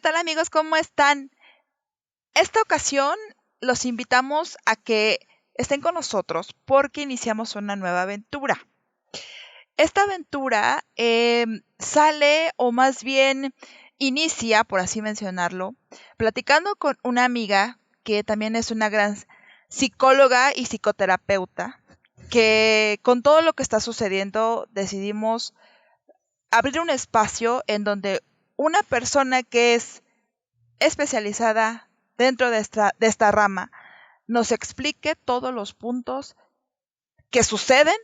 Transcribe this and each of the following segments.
tal amigos? ¿Cómo están? Esta ocasión los invitamos a que estén con nosotros porque iniciamos una nueva aventura. Esta aventura sale, o más bien inicia, por así mencionarlo, platicando con una amiga que también es una gran psicóloga y psicoterapeuta, que con todo lo que está sucediendo decidimos abrir un espacio en donde una persona que es especializada dentro de esta rama nos explique todos los puntos que suceden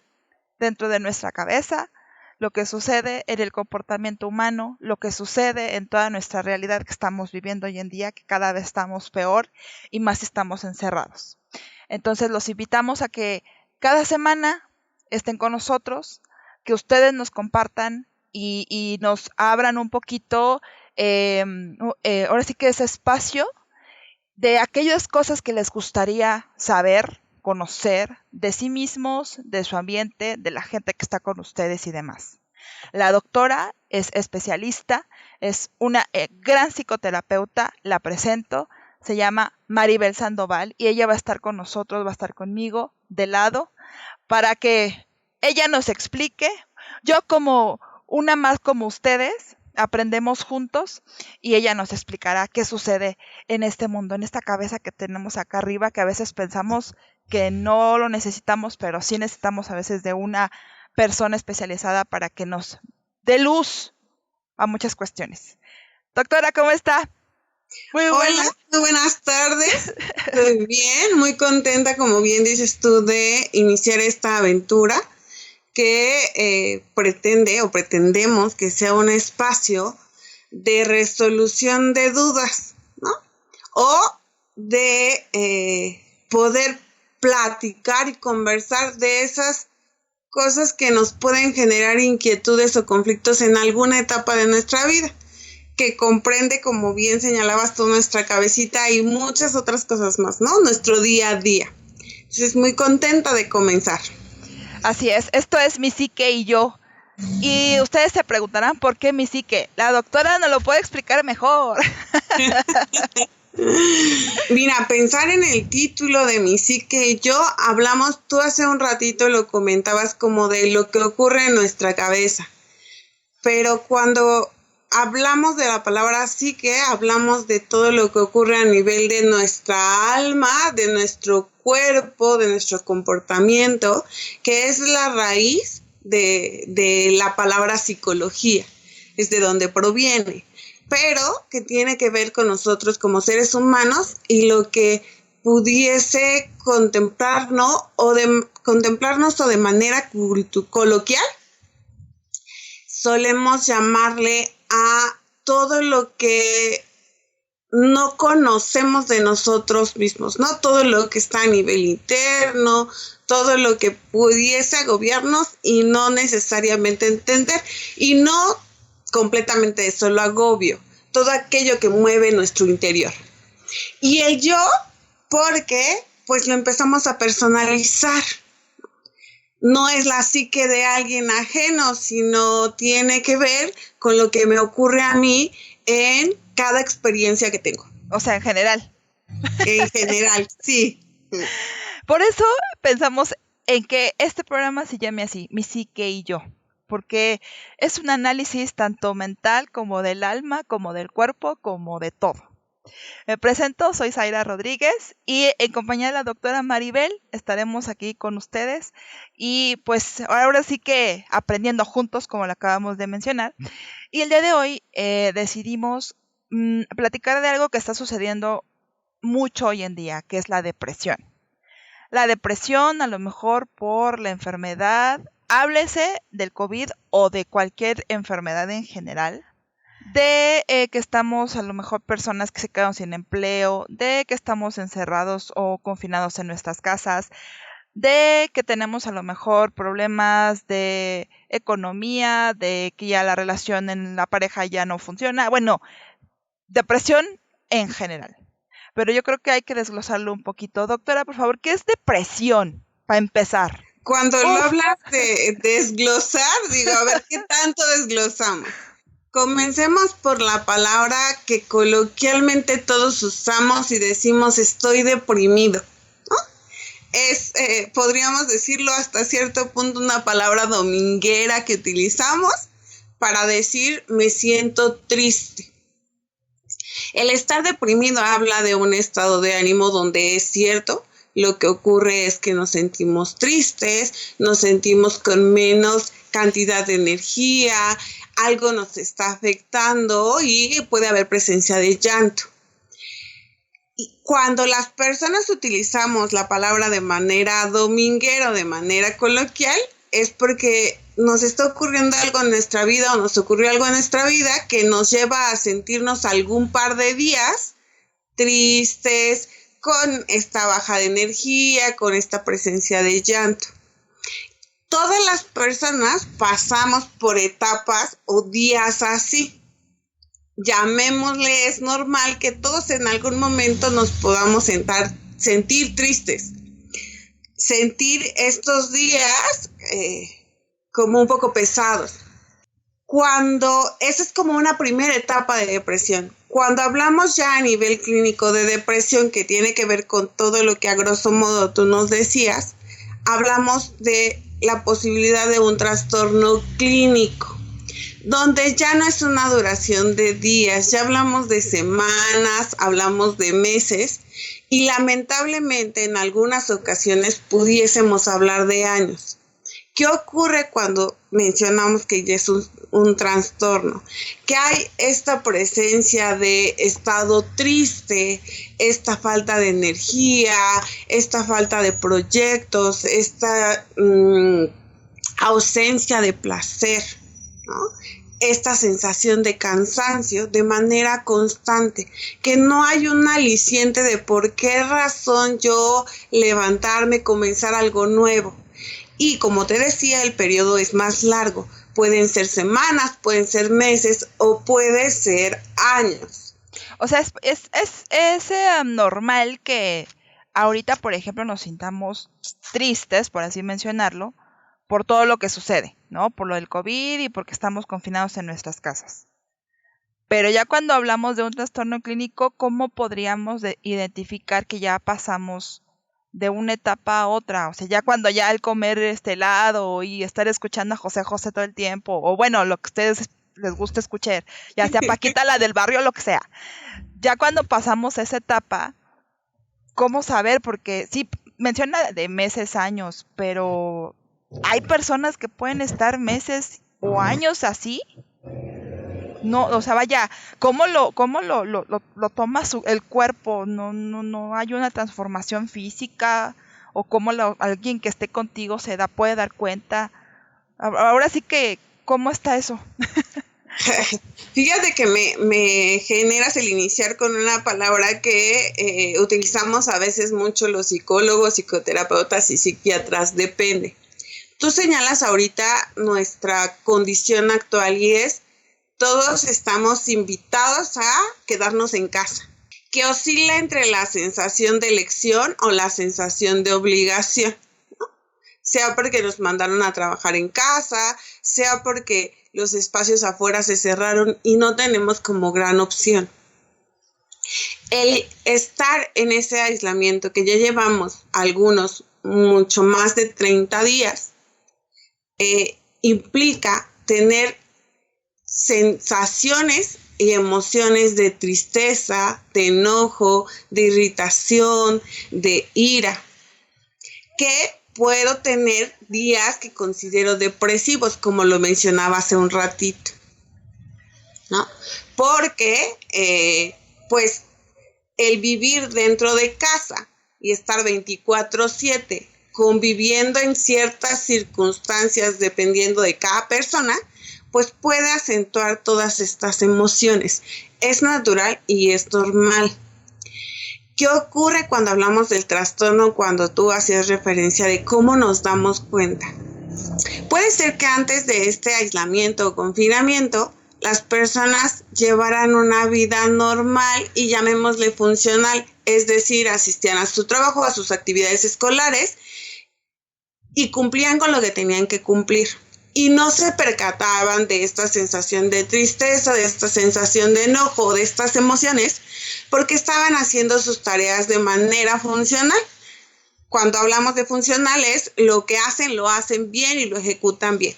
dentro de nuestra cabeza, lo que sucede en el comportamiento humano, lo que sucede en toda nuestra realidad que estamos viviendo hoy en día, que cada vez estamos peor y más estamos encerrados. Entonces los invitamos a que cada semana estén con nosotros, que ustedes nos compartan y nos abran un poquito, ahora sí que ese espacio de aquellas cosas que les gustaría saber, conocer de sí mismos, de su ambiente, de la gente que está con ustedes y demás. La doctora es especialista, es una gran psicoterapeuta, la presento, se llama Maribel Sandoval y ella va a estar con nosotros, va a estar conmigo de lado para que ella nos explique. Yo como una más como ustedes, aprendemos juntos y ella nos explicará qué sucede en este mundo, en esta cabeza que tenemos acá arriba, que a veces pensamos que no lo necesitamos, pero sí necesitamos a veces de una persona especializada para que nos dé luz a muchas cuestiones. Doctora, ¿cómo está? Hola, muy buenas tardes. Muy bien, muy contenta, como bien dices tú, de iniciar esta aventura que pretendemos que sea un espacio de resolución de dudas, ¿no? O de poder platicar y conversar de esas cosas que nos pueden generar inquietudes o conflictos en alguna etapa de nuestra vida, que comprende, como bien señalabas tú, nuestra cabecita y muchas otras cosas más, ¿no? Nuestro día a día. Entonces, muy contenta de comenzar. Así es, esto es Mi Psique y Yo. Y ustedes se preguntarán por qué Mi Psique. La doctora nos lo puede explicar mejor. Mira, pensar en el título de Mi Psique y Yo, hablamos, tú hace un ratito lo comentabas como de lo que ocurre en nuestra cabeza. Pero cuando hablamos de la palabra psique, hablamos de todo lo que ocurre a nivel de nuestra alma, de nuestro cuerpo, de nuestro comportamiento, que es la raíz de la palabra psicología, es de donde proviene, pero que tiene que ver con nosotros como seres humanos y lo que pudiese contemplarnos o de manera coloquial, solemos llamarle a todo lo que no conocemos de nosotros mismos, ¿no? Todo lo que está a nivel interno, todo lo que pudiese agobiarnos y no necesariamente entender, y no completamente de solo agobio, todo aquello que mueve nuestro interior. Y el yo, porque pues lo empezamos a personalizar. No es la psique de alguien ajeno, sino tiene que ver con lo que me ocurre a mí en cada experiencia que tengo. O sea, en general. En general, sí. Por eso pensamos en que este programa se llame así, Mi Psique y Yo, porque es un análisis tanto mental como del alma, como del cuerpo, como de todo. Me presento, soy Zaira Rodríguez y en compañía de la doctora Maribel estaremos aquí con ustedes y pues ahora sí que aprendiendo juntos, como lo acabamos de mencionar. Y el día de hoy decidimos platicar de algo que está sucediendo mucho hoy en día, que es la depresión. La depresión, a lo mejor por la enfermedad, háblese del COVID o de cualquier enfermedad en general, de que estamos a lo mejor personas que se quedan sin empleo, de que estamos encerrados o confinados en nuestras casas, de que tenemos a lo mejor problemas de economía, de que ya la relación en la pareja ya no funciona. Bueno, depresión en general. Pero yo creo que hay que desglosarlo un poquito. Doctora, por favor, ¿qué es depresión? Para empezar. Cuando lo hablas de desglosar, digo, a ver, ¿qué tanto desglosamos? Comencemos por la palabra que coloquialmente todos usamos y decimos estoy deprimido, ¿no? Es, podríamos decirlo hasta cierto punto, una palabra dominguera que utilizamos para decir me siento triste. El estar deprimido habla de un estado de ánimo donde es cierto, lo que ocurre es que nos sentimos tristes, nos sentimos con menos cantidad de energía, algo nos está afectando y puede haber presencia de llanto. Y cuando las personas utilizamos la palabra de manera dominguera o de manera coloquial, es porque nos está ocurriendo algo en nuestra vida o nos ocurrió algo en nuestra vida que nos lleva a sentirnos algún par de días tristes, con esta baja de energía, con esta presencia de llanto. Todas las personas pasamos por etapas o días así. Llamémosle, es normal que todos en algún momento nos podamos sentir tristes. Sentir estos días como un poco pesados. Esa es como una primera etapa de depresión. Cuando hablamos ya a nivel clínico de depresión, que tiene que ver con todo lo que a grosso modo tú nos decías, hablamos de la posibilidad de un trastorno clínico, donde ya no es una duración de días, ya hablamos de semanas, hablamos de meses, y lamentablemente en algunas ocasiones pudiésemos hablar de años. ¿Qué ocurre cuando mencionamos que ya es un trastorno? Que hay esta presencia de estado triste, esta falta de energía, esta falta de proyectos, esta ausencia de placer, ¿no? Esta sensación de cansancio de manera constante, que no hay un aliciente de por qué razón yo levantarme, comenzar algo nuevo. Y como te decía, el periodo es más largo. Pueden ser semanas, pueden ser meses o puede ser años. O sea, es normal que ahorita, por ejemplo, nos sintamos tristes, por así mencionarlo, por todo lo que sucede, ¿no? Por lo del COVID y porque estamos confinados en nuestras casas. Pero ya cuando hablamos de un trastorno clínico, ¿cómo podríamos identificar que ya pasamos de una etapa a otra? O sea, ya cuando ya al comer helado y estar escuchando a José José todo el tiempo, o bueno, lo que a ustedes les gusta escuchar, ya sea Paquita la del barrio, lo que sea. Ya cuando pasamos esa etapa, ¿cómo saber? Porque sí, menciona de meses, años, pero hay personas que pueden estar meses o años así. No, o sea, vaya, ¿cómo lo toma el cuerpo? No hay una transformación física, o cómo alguien que esté contigo puede dar cuenta. Ahora sí que, ¿cómo está eso? Fíjate que me generas el iniciar con una palabra que utilizamos a veces mucho los psicólogos, psicoterapeutas y psiquiatras, depende. Tú señalas ahorita nuestra condición actual y es todos estamos invitados a quedarnos en casa, que oscila entre la sensación de elección o la sensación de obligación, ¿no? Sea porque nos mandaron a trabajar en casa, sea porque los espacios afuera se cerraron y no tenemos como gran opción. El estar en ese aislamiento que ya llevamos algunos mucho más de 30 días, implica tener sensaciones y emociones de tristeza, de enojo, de irritación, de ira, que puedo tener días que considero depresivos, como lo mencionaba hace un ratito, ¿no? Porque, pues, el vivir dentro de casa y estar 24/7 conviviendo en ciertas circunstancias dependiendo de cada persona, pues puede acentuar todas estas emociones. Es natural y es normal. ¿Qué ocurre cuando hablamos del trastorno? Cuando tú hacías referencia de cómo nos damos cuenta. Puede ser que antes de este aislamiento o confinamiento, las personas llevaran una vida normal y llamémosle funcional, es decir, asistían a su trabajo, a sus actividades escolares y cumplían con lo que tenían que cumplir. y no se percataban de esta sensación de tristeza, de esta sensación de enojo, de estas emociones, porque estaban haciendo sus tareas de manera funcional. Cuando hablamos de funcionales, lo que hacen lo hacen bien y lo ejecutan bien.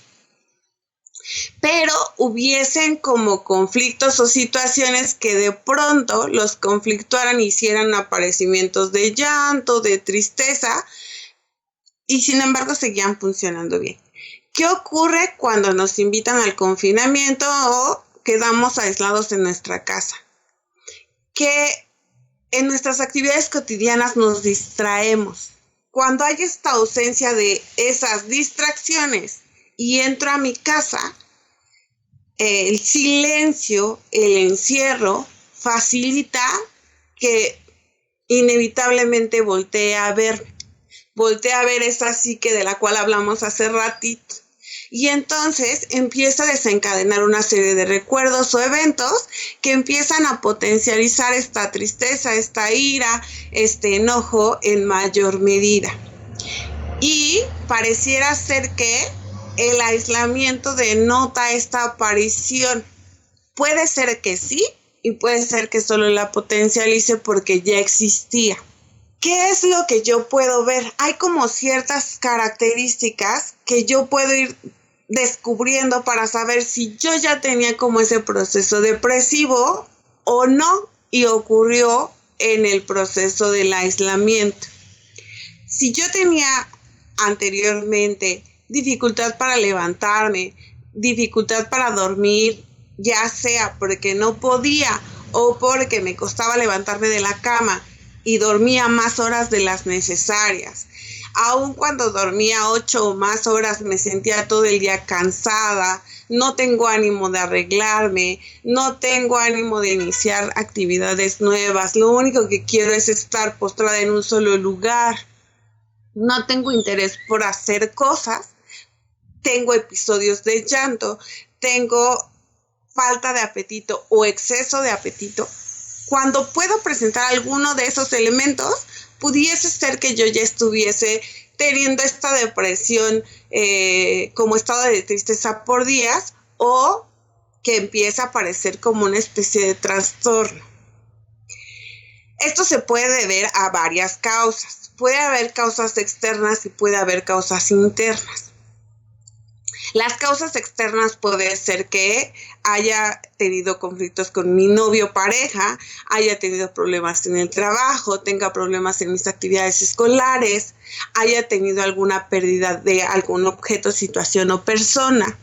Pero hubiesen como conflictos o situaciones que de pronto los conflictuaran, hicieran aparecimientos de llanto, de tristeza, y sin embargo seguían funcionando bien. ¿Qué ocurre cuando nos invitan al confinamiento o quedamos aislados en nuestra casa? Que en nuestras actividades cotidianas nos distraemos. Cuando hay esta ausencia de esas distracciones y entro a mi casa, el silencio, el encierro, facilita que inevitablemente voltee a ver esa psique de la cual hablamos hace ratito. Y entonces empieza a desencadenar una serie de recuerdos o eventos que empiezan a potencializar esta tristeza, esta ira, este enojo en mayor medida. Y pareciera ser que el aislamiento denota esta aparición. Puede ser que sí, y puede ser que solo la potencialice porque ya existía. ¿Qué es lo que yo puedo ver? Hay como ciertas características que yo puedo ir descubriendo para saber si yo ya tenía como ese proceso depresivo o no, y ocurrió en el proceso del aislamiento. Si yo tenía anteriormente dificultad para levantarme, dificultad para dormir, ya sea porque no podía o porque me costaba levantarme de la cama y dormía más horas de las necesarias, aun cuando dormía 8 o más horas me sentía todo el día cansada, no tengo ánimo de arreglarme, no tengo ánimo de iniciar actividades nuevas, lo único que quiero es estar postrada en un solo lugar, no tengo interés por hacer cosas, tengo episodios de llanto, tengo falta de apetito o exceso de apetito. Cuando puedo presentar alguno de esos elementos, pudiese ser que yo ya estuviese teniendo esta depresión como estado de tristeza por días, o que empieza a aparecer como una especie de trastorno. Esto se puede deber a varias causas. Puede haber causas externas y puede haber causas internas. Las causas externas puede ser que haya tenido conflictos con mi novio o pareja, haya tenido problemas en el trabajo, tenga problemas en mis actividades escolares, haya tenido alguna pérdida de algún objeto, situación o persona.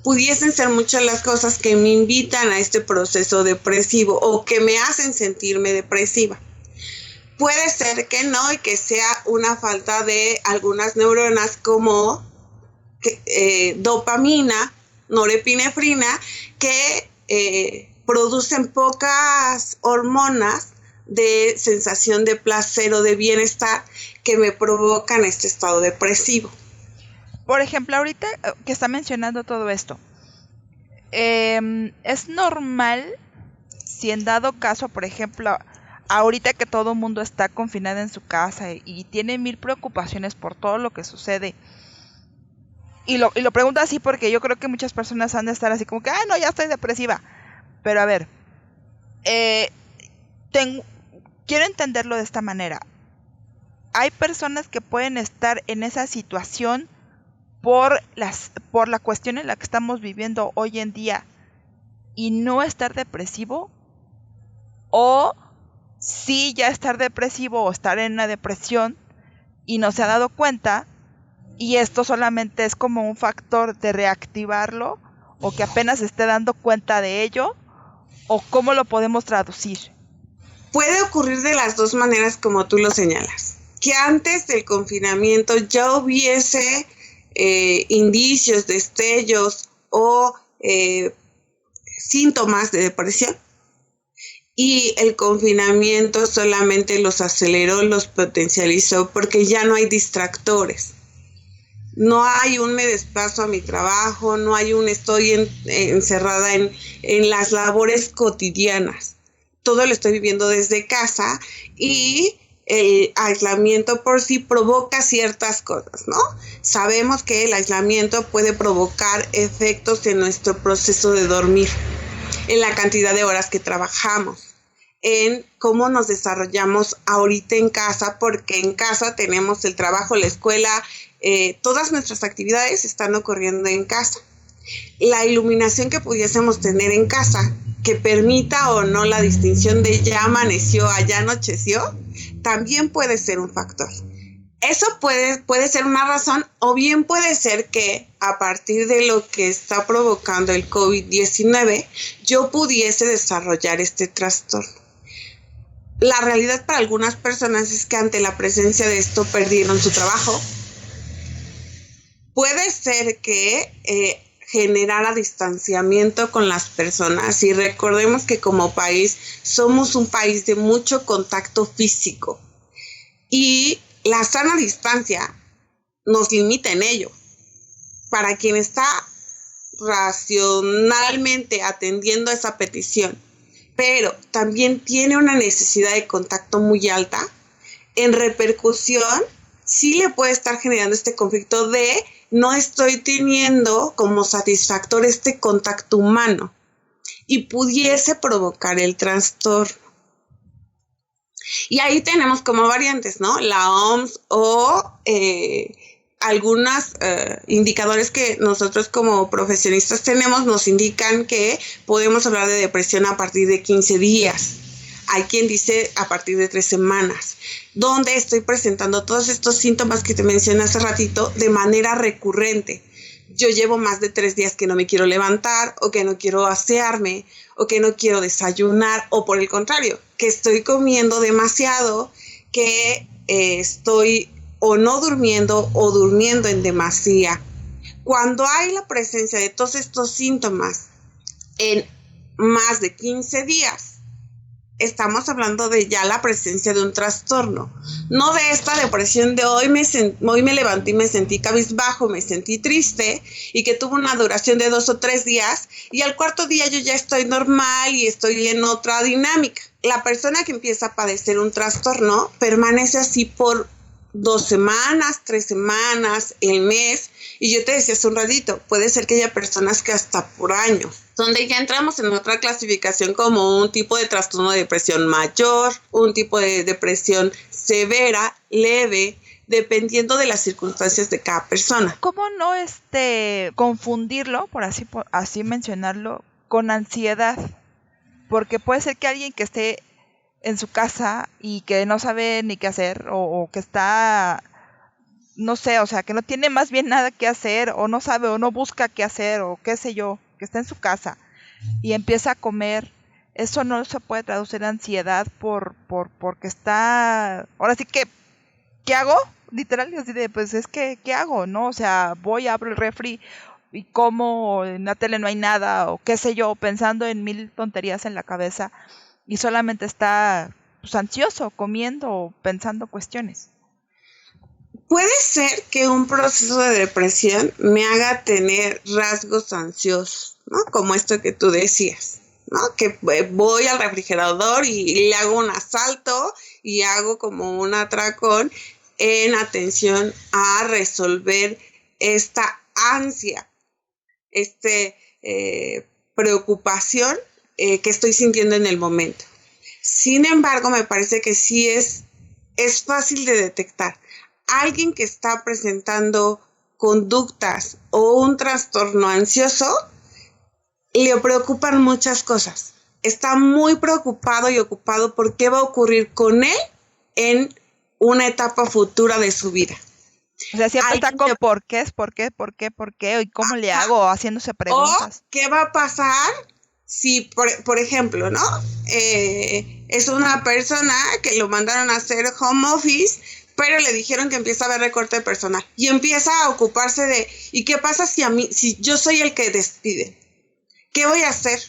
Pudiesen ser muchas las cosas que me invitan a este proceso depresivo o que me hacen sentirme depresiva. Puede ser que no y que sea una falta de algunas neuronas como dopamina, norepinefrina, que producen pocas hormonas de sensación de placer o de bienestar que me provocan este estado depresivo. Por ejemplo, ahorita que está mencionando todo esto, es normal si en dado caso, por ejemplo, ahorita que todo el mundo está confinado en su casa y tiene 1000 preocupaciones por todo lo que sucede, y lo pregunto así porque yo creo que muchas personas han de estar así como que, no, ya estoy depresiva. Pero a ver, quiero entenderlo de esta manera. Hay personas que pueden estar en esa situación por la cuestión en la que estamos viviendo hoy en día y no estar depresivo, o sí ya estar depresivo o estar en una depresión y no se ha dado cuenta, y esto solamente es como un factor de reactivarlo, o que apenas se esté dando cuenta de ello, o cómo lo podemos traducir. Puede ocurrir de las dos maneras como tú lo señalas, que antes del confinamiento ya hubiese indicios, destellos o síntomas de depresión, y el confinamiento solamente los aceleró, los potencializó, porque ya no hay distractores. No hay un me desplazo a mi trabajo, no hay un estoy encerrada en las labores cotidianas. Todo lo estoy viviendo desde casa y el aislamiento por sí provoca ciertas cosas, ¿no? Sabemos que el aislamiento puede provocar efectos en nuestro proceso de dormir, en la cantidad de horas que trabajamos, en cómo nos desarrollamos ahorita en casa, porque en casa tenemos el trabajo, la escuela, todas nuestras actividades están ocurriendo en casa. La iluminación que pudiésemos tener en casa, que permita o no la distinción de ya amaneció a ya anocheció, también puede ser un factor. Eso puede ser una razón, o bien puede ser que a partir de lo que está provocando el COVID-19, yo pudiese desarrollar este trastorno. La realidad para algunas personas es que ante la presencia de esto perdieron su trabajo. Puede ser que generara distanciamiento con las personas, y recordemos que como país somos un país de mucho contacto físico y la sana distancia nos limita en ello. Para quien está racionalmente atendiendo esa petición, pero también tiene una necesidad de contacto muy alta, en repercusión sí le puede estar generando este conflicto de no estoy teniendo como satisfactor este contacto humano, y pudiese provocar el trastorno. Y ahí tenemos como variantes, ¿no? La OMS o algunos indicadores que nosotros como profesionistas tenemos nos indican que podemos hablar de depresión a partir de 15 días. Hay quien dice a partir de 3 semanas, donde estoy presentando todos estos síntomas que te mencioné hace ratito de manera recurrente. Yo llevo más de 3 días que no me quiero levantar, o que no quiero asearme, o que no quiero desayunar, o por el contrario, que estoy comiendo demasiado, que estoy o no durmiendo o durmiendo en demasía. Cuando hay la presencia de todos estos síntomas en más de 15 días, estamos hablando de ya la presencia de un trastorno, no de esta depresión de hoy me levanté y me sentí cabizbajo, me sentí triste, y que tuvo una duración de 2 o 3 días, y al 4.º día yo ya estoy normal y estoy en otra dinámica. La persona que empieza a padecer un trastorno permanece así por 2 semanas, 3 semanas, el mes, y yo te decía hace un ratito, puede ser que haya personas que hasta por años, donde ya entramos en otra clasificación como un tipo de trastorno de depresión mayor, un tipo de depresión severa, leve, dependiendo de las circunstancias de cada persona. ¿Cómo no confundirlo, por así mencionarlo, con ansiedad? Porque puede ser que alguien que esté en su casa y que no sabe ni qué hacer, o que está, no sé, o sea, que no tiene más bien nada que hacer, o no sabe, o no busca qué hacer, o qué sé yo, que está en su casa y empieza a comer, eso no se puede traducir en ansiedad porque está, ahora sí que, ¿qué hago? Literal, así de, pues es que, ¿qué hago? ¿No? O sea, voy, abro el refri y como, en la tele no hay nada, o qué sé yo, pensando en 1000 tonterías en la cabeza, y solamente está pues ansioso, comiendo o pensando cuestiones. Puede ser que un proceso de depresión me haga tener rasgos ansiosos, ¿no? Como esto que tú decías, ¿no? Que voy al refrigerador y le hago un asalto y hago como un atracón en atención a resolver esta ansia, preocupación que estoy sintiendo en el momento. Sin embargo, me parece que sí es fácil de detectar. Alguien que está presentando conductas o un trastorno ansioso, le preocupan muchas cosas. Está muy preocupado y ocupado por qué va a ocurrir con él en una etapa futura de su vida. O sea, siempre está con por qué, y cómo le hago, haciéndose preguntas. O qué va a pasar si, por ejemplo, ¿no? Es una persona que lo mandaron a hacer home office, pero le dijeron que empieza a haber recorte de personal y empieza a ocuparse de, ¿y qué pasa si yo soy el que despide? ¿Qué voy a hacer?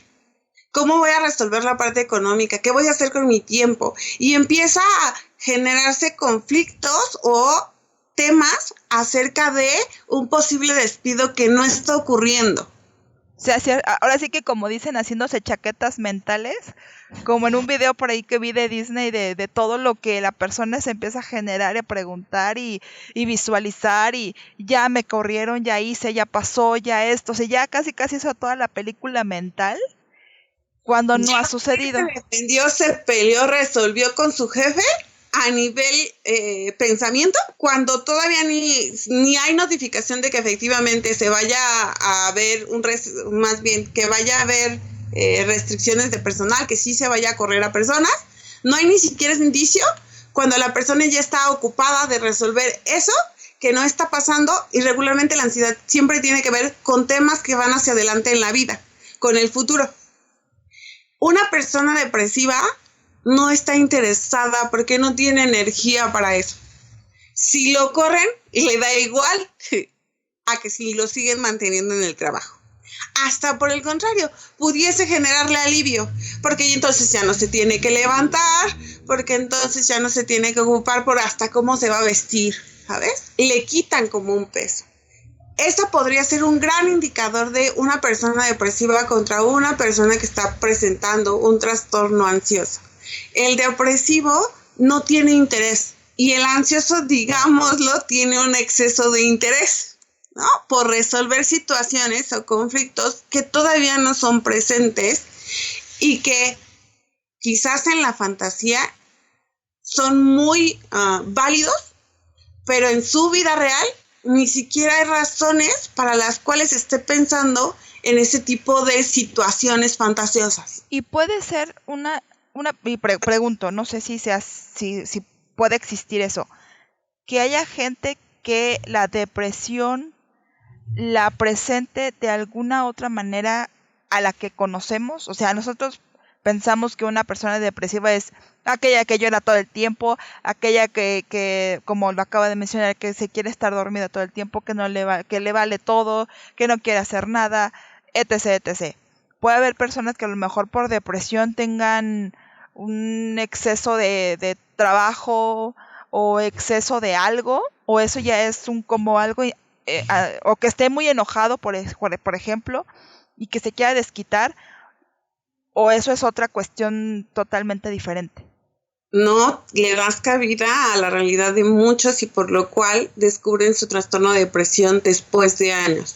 ¿Cómo voy a resolver la parte económica? ¿Qué voy a hacer con mi tiempo? Y empieza a generarse conflictos o temas acerca de un posible despido que no está ocurriendo. sea, ahora sí que como dicen, haciéndose chaquetas mentales, como en un video por ahí que vi de Disney de todo lo que la persona se empieza a generar y a preguntar y visualizar y ya me corrieron, ya hice, ya pasó, ya esto, o sea, ya casi hizo toda la película mental cuando no ha sucedido. Se defendió, se peleó, resolvió con su jefe a nivel pensamiento, cuando todavía ni hay notificación de que efectivamente se vaya a ver más bien que vaya a haber restricciones de personal, que sí se vaya a correr a personas, no hay ni siquiera ese indicio, cuando la persona ya está ocupada de resolver eso que no está pasando, y regularmente la ansiedad siempre tiene que ver con temas que van hacia adelante en la vida, con el futuro. Una persona depresiva no está interesada porque no tiene energía para eso. Si lo corren, le da igual a que si lo siguen manteniendo en el trabajo. Hasta por el contrario, pudiese generarle alivio, porque entonces ya no se tiene que levantar, porque entonces ya no se tiene que ocupar por hasta cómo se va a vestir, ¿sabes? Le quitan como un peso. Esto podría ser un gran indicador de una persona depresiva contra una persona que está presentando un trastorno ansioso. El depresivo no tiene interés y el ansioso, digámoslo, tiene un exceso de interés, ¿no? Por resolver situaciones o conflictos que todavía no son presentes y que quizás en la fantasía son muy válidos, pero en su vida real ni siquiera hay razones para las cuales esté pensando en ese tipo de situaciones fantasiosas. Y puede ser pregunto, no sé si puede existir eso, que haya gente que la depresión la presente de alguna otra manera a la que conocemos. O sea, nosotros pensamos que una persona depresiva es aquella que llora todo el tiempo, aquella que como lo acaba de mencionar, que se quiere estar dormida todo el tiempo, que le vale todo, que no quiere hacer nada, etc, etc. Puede haber personas que a lo mejor por depresión tengan un exceso de trabajo o exceso de algo, o eso ya es como algo, o que esté muy enojado, por ejemplo, y que se quiera desquitar, o eso es otra cuestión totalmente diferente. No le das cabida a la realidad de muchos y por lo cual descubren su trastorno de depresión después de años.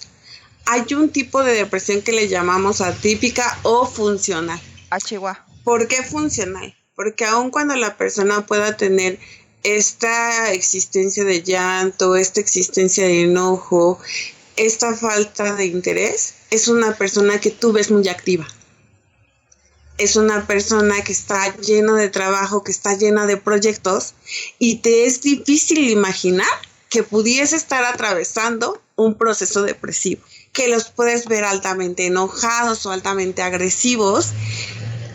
Hay un tipo de depresión que le llamamos atípica o funcional. Chihuahua. ¿Por qué funcional? Porque aun cuando la persona pueda tener esta existencia de llanto, esta existencia de enojo, esta falta de interés, es una persona que tú ves muy activa. Es una persona que está llena de trabajo, que está llena de proyectos y te es difícil imaginar que pudiese estar atravesando un proceso depresivo, que los puedes ver altamente enojados o altamente agresivos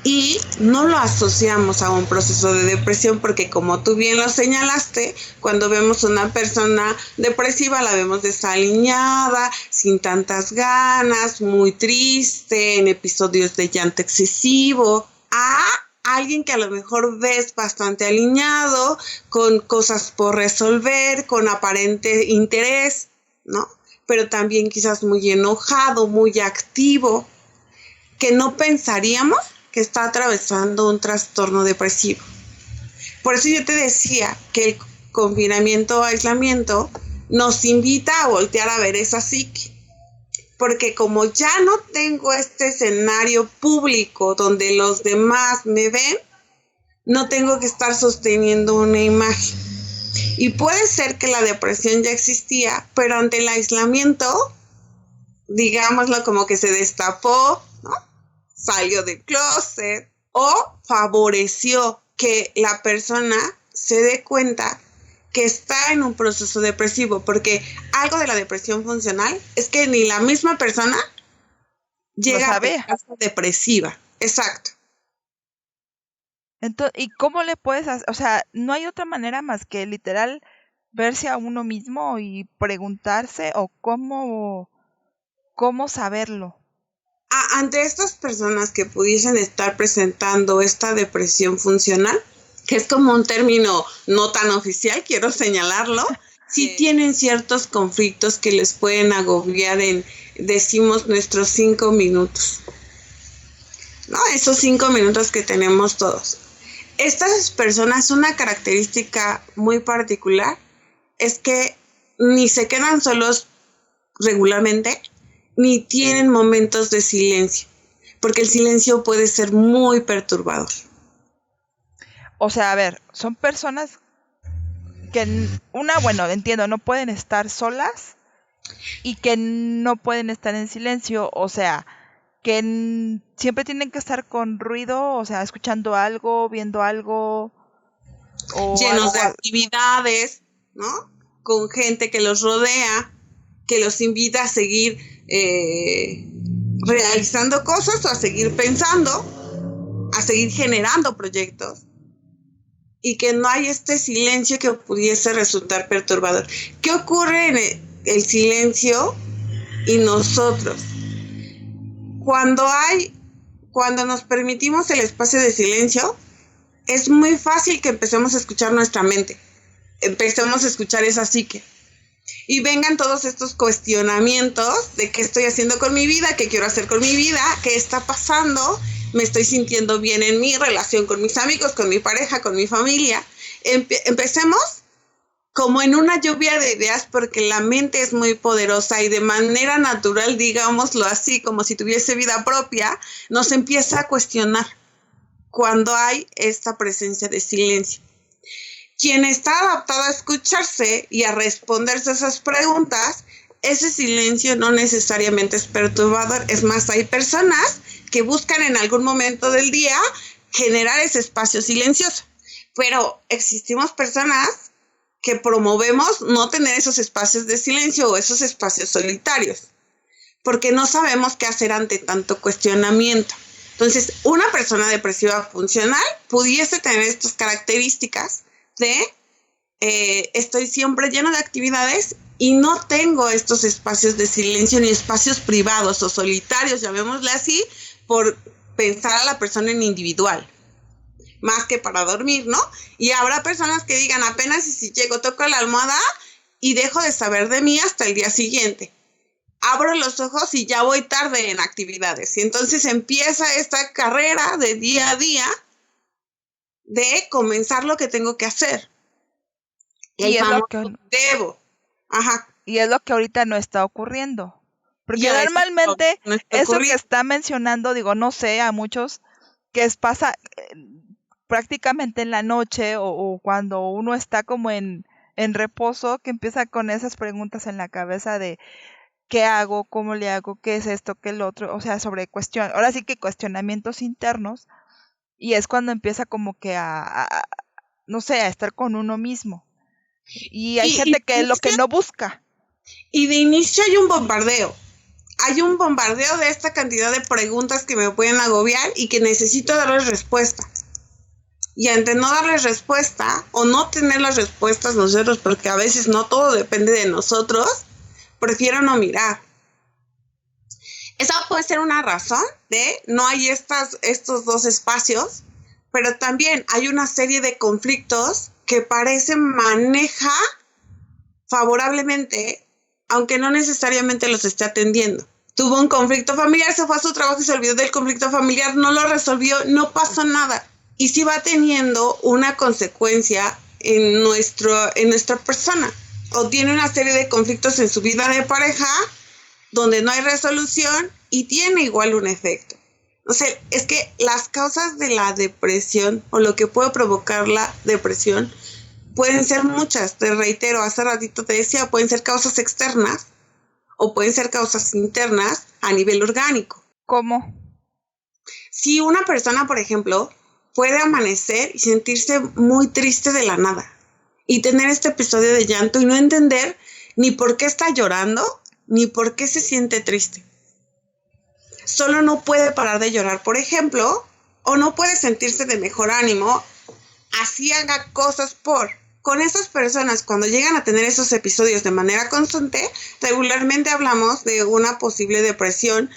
y no lo asociamos a un proceso de depresión porque, como tú bien lo señalaste, cuando vemos una persona depresiva la vemos desaliñada, sin tantas ganas, muy triste, en episodios de llanto excesivo, a alguien que a lo mejor ves bastante alineado, con cosas por resolver, con aparente interés, ¿no? Pero también quizás muy enojado, muy activo, que no pensaríamos que está atravesando un trastorno depresivo. Por eso yo te decía que el confinamiento o aislamiento nos invita a voltear a ver esa psique. Porque como ya no tengo este escenario público donde los demás me ven, no tengo que estar sosteniendo una imagen. Y puede ser que la depresión ya existía, pero ante el aislamiento, digámoslo, como que se destapó, ¿no? Salió del closet o favoreció que la persona se dé cuenta que está en un proceso depresivo, porque algo de la depresión funcional es que ni la misma persona llega a estar depresiva. Exacto. Entonces, ¿y cómo le puedes hacer? O sea, no hay otra manera más que literal verse a uno mismo y preguntarse o cómo saberlo. Ante estas personas que pudiesen estar presentando esta depresión funcional, que es como un término no tan oficial, quiero señalarlo, sí tienen ciertos conflictos que les pueden agobiar decimos, nuestros 5 minutos. ¿No? Esos 5 minutos que tenemos todos. Estas personas, una característica muy particular es que ni se quedan solos regularmente, ni tienen momentos de silencio, porque el silencio puede ser muy perturbador. O sea, a ver, son personas que, entiendo, no pueden estar solas y que no pueden estar en silencio, o sea, que siempre tienen que estar con ruido, o sea, escuchando algo, viendo algo. O llenos de actividades, ¿no? Con gente que los rodea, que los invita a seguir realizando cosas o a seguir pensando, a seguir generando proyectos. Y que no hay este silencio que pudiese resultar perturbador. ¿Qué ocurre en el silencio y nosotros? Cuando nos permitimos el espacio de silencio, es muy fácil que empecemos a escuchar nuestra mente, empecemos a escuchar esa psique y vengan todos estos cuestionamientos de qué estoy haciendo con mi vida, qué quiero hacer con mi vida, qué está pasando, me estoy sintiendo bien en mi relación con mis amigos, con mi pareja, con mi familia. Empecemos como en una lluvia de ideas, porque la mente es muy poderosa y de manera natural, digámoslo así, como si tuviese vida propia, nos empieza a cuestionar cuando hay esta presencia de silencio. Quien está adaptado a escucharse y a responderse esas preguntas, ese silencio no necesariamente es perturbador. Es más, hay personas que buscan en algún momento del día generar ese espacio silencioso. Pero existimos personas que promovemos no tener esos espacios de silencio o esos espacios solitarios, porque no sabemos qué hacer ante tanto cuestionamiento. Entonces, una persona depresiva funcional pudiese tener estas características de estoy siempre lleno de actividades y no tengo estos espacios de silencio ni espacios privados o solitarios, llamémosle así, por pensar a la persona en individual, más que para dormir, ¿no? Y habrá personas que digan, apenas si llego, toco la almohada y dejo de saber de mí hasta el día siguiente. Abro los ojos y ya voy tarde en actividades. Y entonces empieza esta carrera de día a día de comenzar lo que tengo que hacer. Y es lo que debo. Ajá. Y es lo que ahorita no está ocurriendo. Porque normalmente no eso que está mencionando, digo, no sé, a muchos que pasa prácticamente en la noche o cuando uno está como en reposo, que empieza con esas preguntas en la cabeza de ¿qué hago? ¿Cómo le hago? ¿Qué es esto? ¿Qué es lo otro? O sea, ahora sí que cuestionamientos internos, y es cuando empieza como que no sé, a estar con uno mismo. Y hay gente que es lo que no busca. Y de inicio hay un bombardeo. Hay un bombardeo de esta cantidad de preguntas que me pueden agobiar y que necesito darles respuesta. Y ante no darles respuesta o no tener las respuestas nosotros, porque a veces no todo depende de nosotros, prefiero no mirar. Esa puede ser una razón de no hay estos dos espacios, pero también hay una serie de conflictos que parecen maneja favorablemente, aunque no necesariamente los esté atendiendo. Tuvo un conflicto familiar, se fue a su trabajo y se olvidó del conflicto familiar, no lo resolvió, no pasó nada. Y sí va teniendo una consecuencia en nuestra persona. O tiene una serie de conflictos en su vida de pareja donde no hay resolución y tiene igual un efecto. O sea, es que las causas de la depresión o lo que puede provocar la depresión pueden ser muchas. Te reitero, hace ratito te decía, pueden ser causas externas o pueden ser causas internas a nivel orgánico. ¿Cómo? Si una persona, por ejemplo, puede amanecer y sentirse muy triste de la nada y tener este episodio de llanto y no entender ni por qué está llorando ni por qué se siente triste. Solo no puede parar de llorar, por ejemplo, o no puede sentirse de mejor ánimo, así haga cosas Con esas personas, cuando llegan a tener esos episodios de manera constante, regularmente hablamos de una posible depresión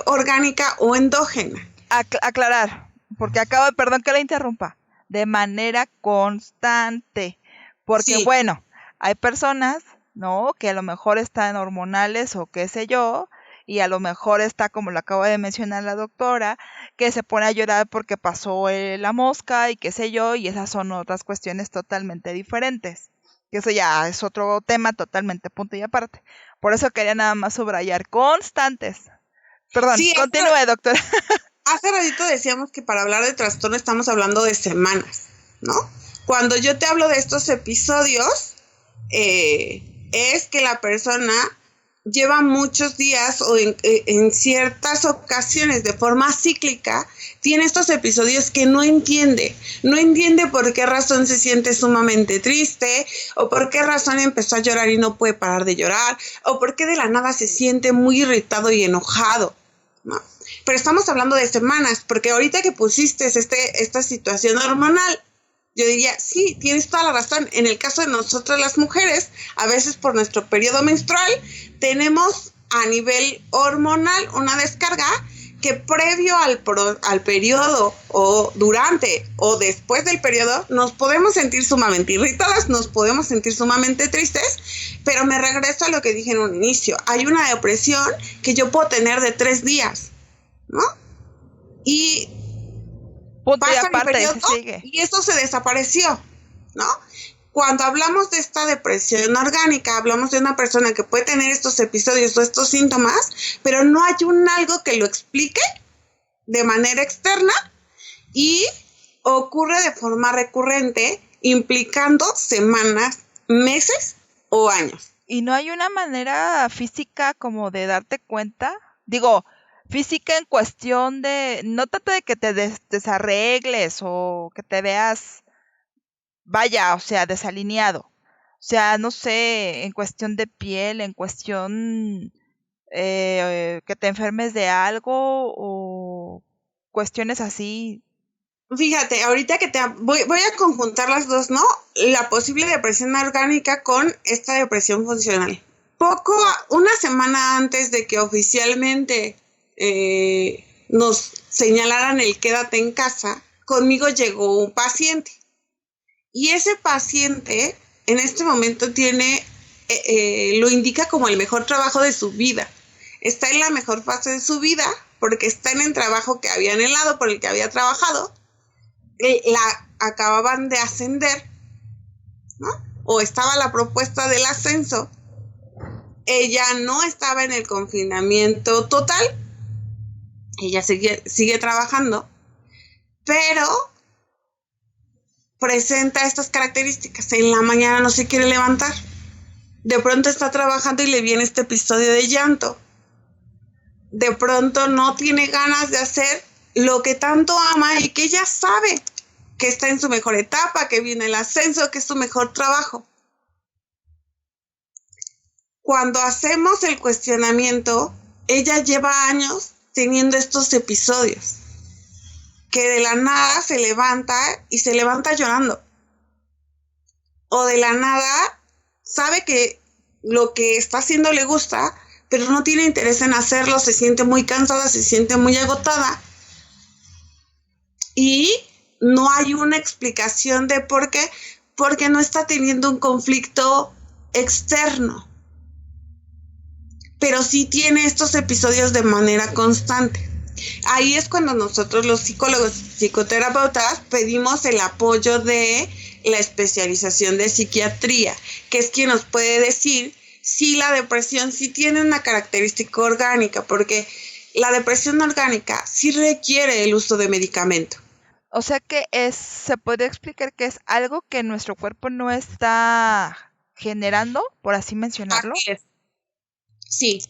orgánica o endógena. Aclarar, porque perdón que la interrumpa, de manera constante. Porque sí. Bueno, Hay personas, ¿no? Que a lo mejor están hormonales o qué sé yo, y a lo mejor está, como lo acaba de mencionar la doctora, que se pone a llorar porque pasó la mosca y qué sé yo, y esas son otras cuestiones totalmente diferentes. Que eso ya es otro tema totalmente punto y aparte. Por eso quería nada más subrayar constantes. Perdón, Sí, continúe, doctora. Hace ratito decíamos que para hablar de trastorno estamos hablando de semanas, ¿no? Cuando yo te hablo de estos episodios, es que la persona lleva muchos días o en ciertas ocasiones de forma cíclica tiene estos episodios que no entiende por qué razón se siente sumamente triste o por qué razón empezó a llorar y no puede parar de llorar o por qué de la nada se siente muy irritado y enojado, ¿no? Pero estamos hablando de semanas, porque ahorita que pusiste esta situación hormonal, yo diría, sí, tienes toda la razón. En el caso de nosotras las mujeres, a veces por nuestro periodo menstrual, tenemos a nivel hormonal una descarga que previo al periodo o durante o después del periodo nos podemos sentir sumamente irritadas, nos podemos sentir sumamente tristes, pero me regreso a lo que dije en un inicio. Hay una depresión que yo puedo tener de 3 días, ¿no? Y punto y pasa mi aparte, periodo se sigue. y esto se desapareció, ¿no? Cuando hablamos de esta depresión orgánica, hablamos de una persona que puede tener estos episodios o estos síntomas, pero no hay algo que lo explique de manera externa y ocurre de forma recurrente, implicando semanas, meses o años. ¿Y no hay una manera física como de darte cuenta? Digo, física en cuestión de, no trata de que te desarregles o que te veas, vaya, o sea, desalineado. O sea, no sé, en cuestión de piel, en cuestión que te enfermes de algo o cuestiones así. Fíjate, ahorita que voy a conjuntar las dos, ¿no? La posible depresión orgánica con esta depresión funcional. Una semana antes de que oficialmente nos señalaran el quédate en casa, conmigo llegó un paciente. Y ese paciente en este momento tiene, lo indica como el mejor trabajo de su vida. Está en la mejor fase de su vida porque está en el trabajo que había anhelado, por el que había trabajado. La acababan de ascender, ¿no? O estaba la propuesta del ascenso. Ella no estaba en el confinamiento total. Ella sigue trabajando, pero presenta estas características. En la mañana no se quiere levantar. De pronto está trabajando y le viene este episodio de llanto. De pronto no tiene ganas de hacer lo que tanto ama y que ella sabe que está en su mejor etapa, que viene el ascenso, que es su mejor trabajo. Cuando hacemos el cuestionamiento, ella lleva años teniendo estos episodios, que de la nada se levanta y se levanta llorando. O de la nada sabe que lo que está haciendo le gusta, pero no tiene interés en hacerlo, se siente muy cansada, se siente muy agotada. Y no hay una explicación de por qué, porque no está teniendo un conflicto externo. Pero sí tiene estos episodios de manera constante. Ahí es cuando nosotros los psicólogos, psicoterapeutas, pedimos el apoyo de la especialización de psiquiatría, que es quien nos puede decir si la depresión sí tiene una característica orgánica, porque la depresión orgánica sí requiere el uso de medicamento. O sea que se puede explicar que es algo que nuestro cuerpo no está generando, por así mencionarlo. Así es. Sí,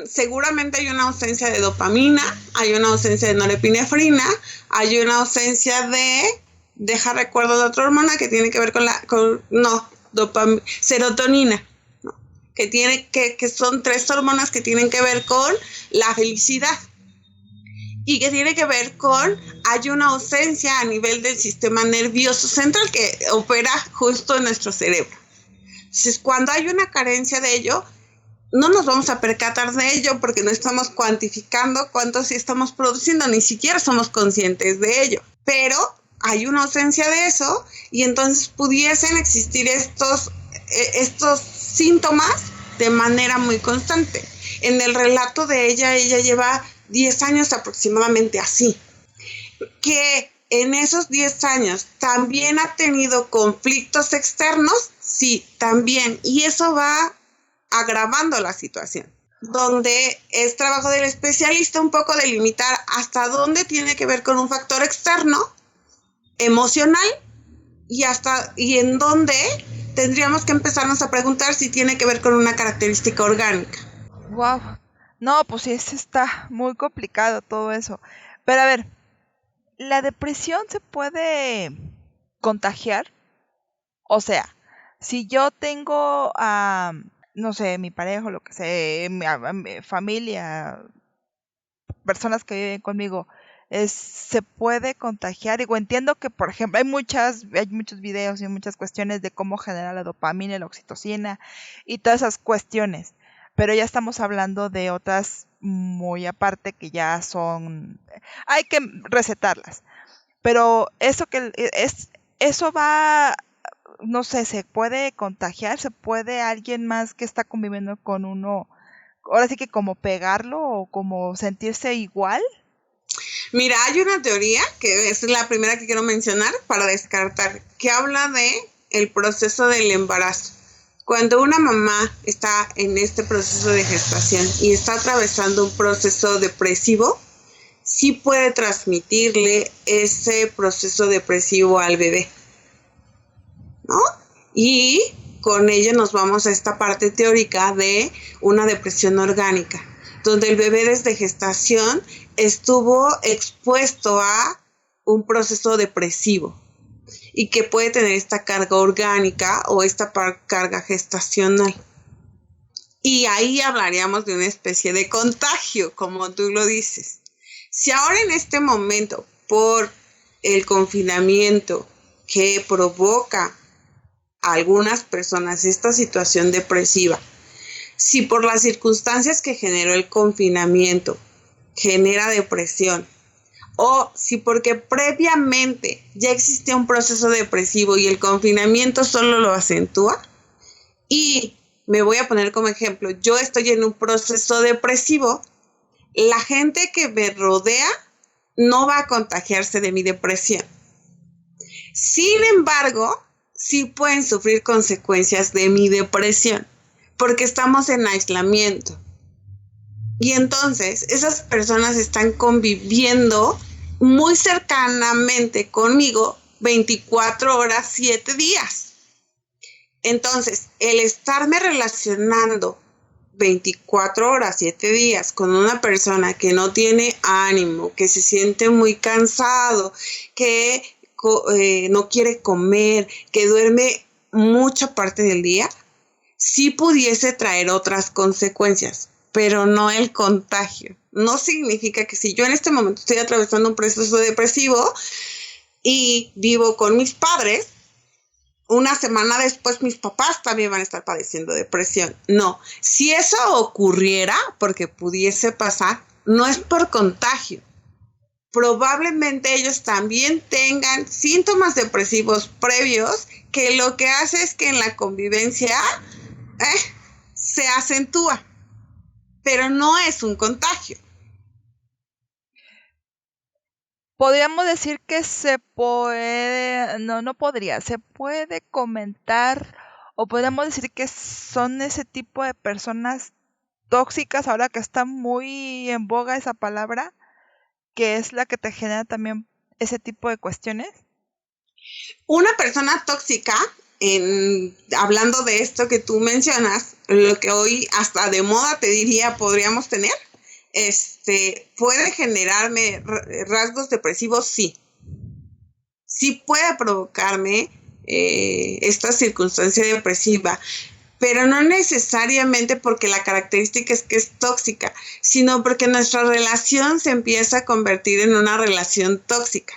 seguramente hay una ausencia de dopamina, hay una ausencia de norepinefrina, hay una ausencia de recuerdo de otra hormona que tiene que ver con serotonina, ¿no? Que son 3 hormonas que tienen que ver con la felicidad y que tiene que ver hay una ausencia a nivel del sistema nervioso central que opera justo en nuestro cerebro. Entonces, cuando hay una carencia de ello, no nos vamos a percatar de ello porque no estamos cuantificando cuánto sí estamos produciendo, ni siquiera somos conscientes de ello. Pero hay una ausencia de eso y entonces pudiesen existir estos síntomas de manera muy constante. En el relato de ella lleva 10 años aproximadamente así. Que en esos 10 años también ha tenido conflictos externos, sí, también. Y eso va agravando la situación. Donde es trabajo del especialista un poco delimitar hasta dónde tiene que ver con un factor externo, emocional, y en dónde tendríamos que empezarnos a preguntar si tiene que ver con una característica orgánica. Wow. No, pues sí, está muy complicado todo eso. Pero a ver, ¿la depresión se puede contagiar? O sea, si yo tengo no sé, mi pareja, lo que sea, mi familia, personas que viven conmigo, se puede contagiar. Digo, entiendo que, por ejemplo, hay muchos videos y muchas cuestiones de cómo generar la dopamina y la oxitocina y todas esas cuestiones, pero ya estamos hablando de otras muy aparte que ya hay que recetarlas. Pero eso va, no sé, ¿se puede contagiar? ¿Se puede alguien más que está conviviendo con uno, ahora sí que como pegarlo o como sentirse igual? Mira, hay una teoría, que es la primera que quiero mencionar para descartar, que habla de el proceso del embarazo. Cuando una mamá está en este proceso de gestación y está atravesando un proceso depresivo, sí puede transmitirle ese proceso depresivo al bebé, ¿no? Y con ello nos vamos a esta parte teórica de una depresión orgánica, donde el bebé desde gestación estuvo expuesto a un proceso depresivo y que puede tener esta carga orgánica o esta carga gestacional. Y ahí hablaríamos de una especie de contagio, como tú lo dices. Si ahora en este momento, por el confinamiento que provoca a algunas personas esta situación depresiva, si por las circunstancias que generó el confinamiento genera depresión, o si porque previamente ya existía un proceso depresivo y el confinamiento solo lo acentúa, y me voy a poner como ejemplo, yo estoy en un proceso depresivo, la gente que me rodea no va a contagiarse de mi depresión. Sin embargo, sí pueden sufrir consecuencias de mi depresión, porque estamos en aislamiento. Y entonces esas personas están conviviendo muy cercanamente conmigo 24 horas, 7 días. Entonces, el estarme relacionando 24 horas, 7 días con una persona que no tiene ánimo, que se siente muy cansado, que no quiere comer, que duerme mucha parte del día, sí pudiese traer otras consecuencias, pero no el contagio. No significa que si yo en este momento estoy atravesando un proceso depresivo y vivo con mis padres, una semana después mis papás también van a estar padeciendo depresión. No, si eso ocurriera, porque pudiese pasar, no es por contagio. Probablemente ellos también tengan síntomas depresivos previos que lo que hace es que en la convivencia se acentúa, pero no es un contagio. Podríamos decir que se puede comentar o podríamos decir que son ese tipo de personas tóxicas, ahora que está muy en boga esa palabra, que es la que te genera también ese tipo de cuestiones. Una persona tóxica, hablando de esto que tú mencionas, lo que hoy hasta de moda te diría podríamos tener, puede generarme rasgos depresivos, sí. Sí puede provocarme esta circunstancia depresiva, pero no necesariamente porque la característica es que es tóxica, sino porque nuestra relación se empieza a convertir en una relación tóxica.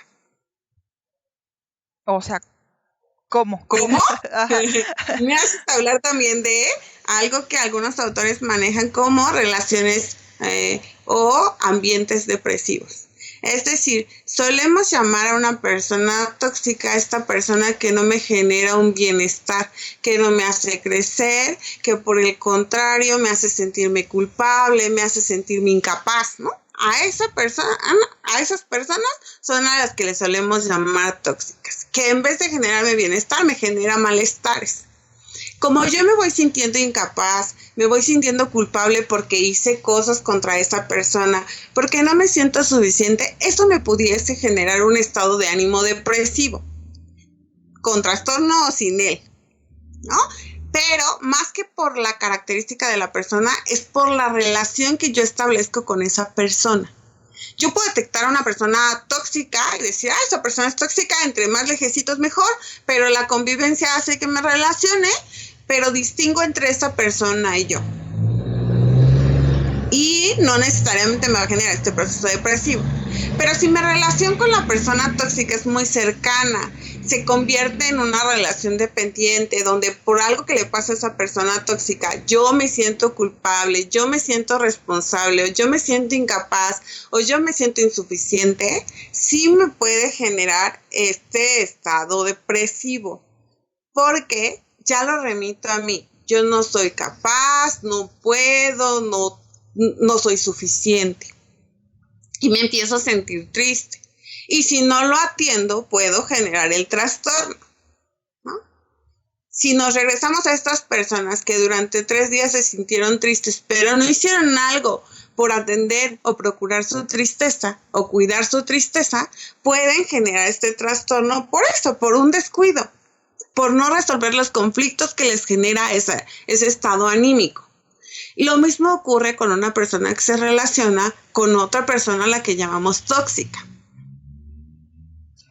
O sea, ¿cómo? ¿Cómo? Me haces hablar también de algo que algunos autores manejan como relaciones o ambientes depresivos. Es decir, solemos llamar a una persona tóxica a esta persona que no me genera un bienestar, que no me hace crecer, que por el contrario me hace sentirme culpable, me hace sentirme incapaz, ¿no? A esas personas son a las que le solemos llamar tóxicas, que en vez de generarme bienestar, me genera malestares. Como yo me voy sintiendo incapaz, me voy sintiendo culpable porque hice cosas contra esa persona, porque no me siento suficiente, eso me pudiese generar un estado de ánimo depresivo, con trastorno o sin él, ¿no? Pero más que por la característica de la persona, es por la relación que yo establezco con esa persona. Yo puedo detectar a una persona tóxica y decir, esa persona es tóxica, entre más lejecitos mejor, pero la convivencia hace que me relacione, pero distingo entre esa persona y yo. Y no necesariamente me va a generar este proceso depresivo. Pero si mi relación con la persona tóxica es muy cercana, se convierte en una relación dependiente, donde por algo que le pasa a esa persona tóxica, yo me siento culpable, yo me siento responsable, o yo me siento incapaz, o yo me siento insuficiente, sí me puede generar este estado depresivo, porque ya lo remito a mí. Yo no soy capaz, no puedo, no soy suficiente. Y me empiezo a sentir triste. Y si no lo atiendo, puedo generar el trastorno, ¿no? Si nos regresamos a estas personas que durante 3 días se sintieron tristes, pero no hicieron algo por atender o procurar su tristeza o cuidar su tristeza, pueden generar este trastorno por eso, por un descuido, por no resolver los conflictos que les genera ese estado anímico. Y lo mismo ocurre con una persona que se relaciona con otra persona a la que llamamos tóxica,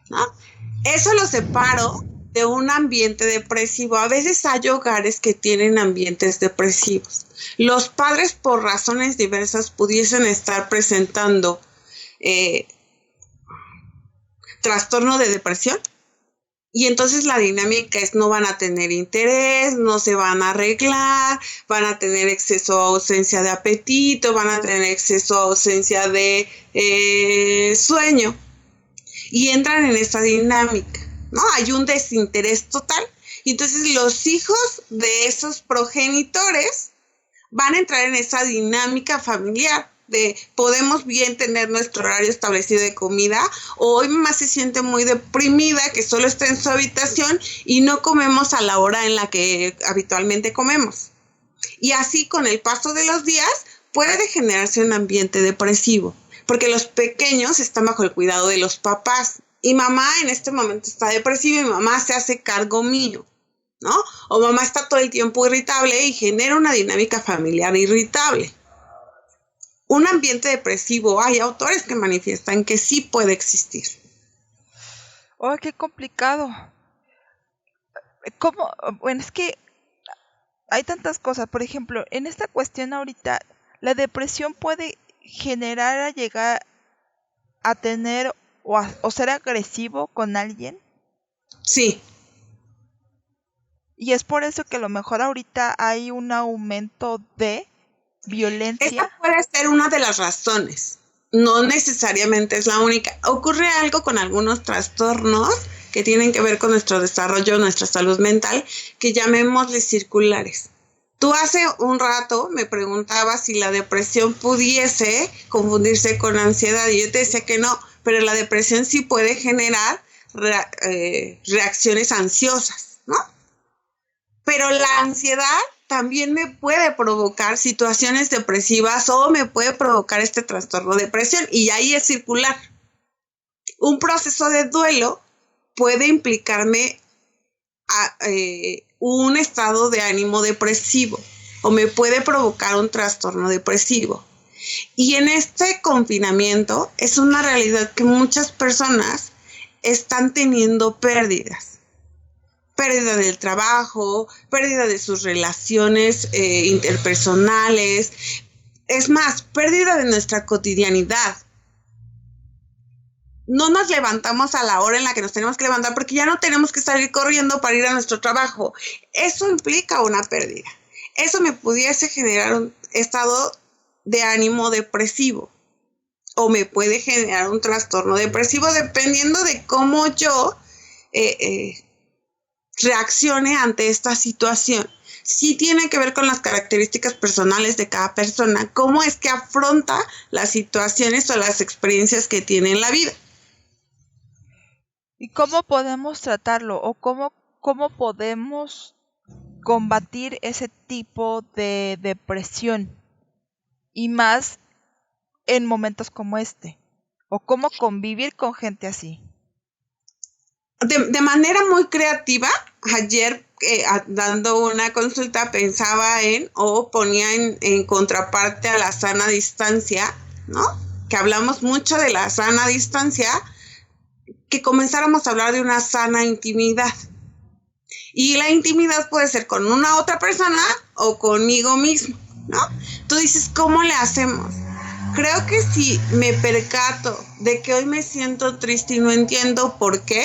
¿no? Eso lo separo de un ambiente depresivo. A veces hay hogares que tienen ambientes depresivos. Los padres, por razones diversas, pudiesen estar presentando trastorno de depresión. Y entonces la dinámica es no van a tener interés, no se van a arreglar, van a tener exceso o ausencia de apetito, van a tener exceso o ausencia de sueño. Y entran en esta dinámica, ¿no? Hay un desinterés total. Y entonces los hijos de esos progenitores van a entrar en esa dinámica familiar de podemos bien tener nuestro horario establecido de comida, o hoy mamá se siente muy deprimida que solo está en su habitación y no comemos a la hora en la que habitualmente comemos. Y así con el paso de los días puede generarse un ambiente depresivo, porque los pequeños están bajo el cuidado de los papás y mamá en este momento está depresiva y mamá se hace cargo mío, ¿no? O mamá está todo el tiempo irritable y genera una dinámica familiar irritable. Un ambiente depresivo, hay autores que manifiestan que sí puede existir. ¡Oh, qué complicado! ¿Cómo? Bueno, es que hay tantas cosas. Por ejemplo, en esta cuestión ahorita, la depresión puede generar a llegar a tener o ser agresivo con alguien. Sí. Y es por eso que a lo mejor ahorita hay un aumento de violencia. Esta puede ser una de las razones, no necesariamente es la única. Ocurre algo con algunos trastornos que tienen que ver con nuestro desarrollo, nuestra salud mental, que llamémosle circulares. Tú hace un rato me preguntabas si la depresión pudiese confundirse con ansiedad y yo te decía que no, pero la depresión sí puede generar reacciones ansiosas, ¿no? Pero la ansiedad también me puede provocar situaciones depresivas o me puede provocar este trastorno de depresión y ahí es circular. Un proceso de duelo puede implicarme un estado de ánimo depresivo o me puede provocar un trastorno depresivo. Y en este confinamiento es una realidad que muchas personas están teniendo pérdidas. Pérdida del trabajo, pérdida de sus relaciones interpersonales, es más, pérdida de nuestra cotidianidad. No nos levantamos a la hora en la que nos tenemos que levantar porque ya no tenemos que salir corriendo para ir a nuestro trabajo. Eso implica una pérdida. Eso me pudiese generar un estado de ánimo depresivo o me puede generar un trastorno depresivo dependiendo de cómo yo reaccione ante esta situación. Sí tiene que ver con las características personales de cada persona, cómo es que afronta las situaciones o las experiencias que tiene en la vida. ¿Y cómo podemos tratarlo o cómo podemos combatir ese tipo de depresión? Y más en momentos como este. ¿O cómo convivir con gente así? De manera muy creativa, ayer dando una consulta pensaba o ponía en contraparte a la sana distancia, ¿no? Que hablamos mucho de la sana distancia, que comenzáramos a hablar de una sana intimidad. Y la intimidad puede ser con una otra persona o conmigo mismo, ¿no? Tú dices, ¿cómo le hacemos? Creo que si me percato de que hoy me siento triste y no entiendo por qué,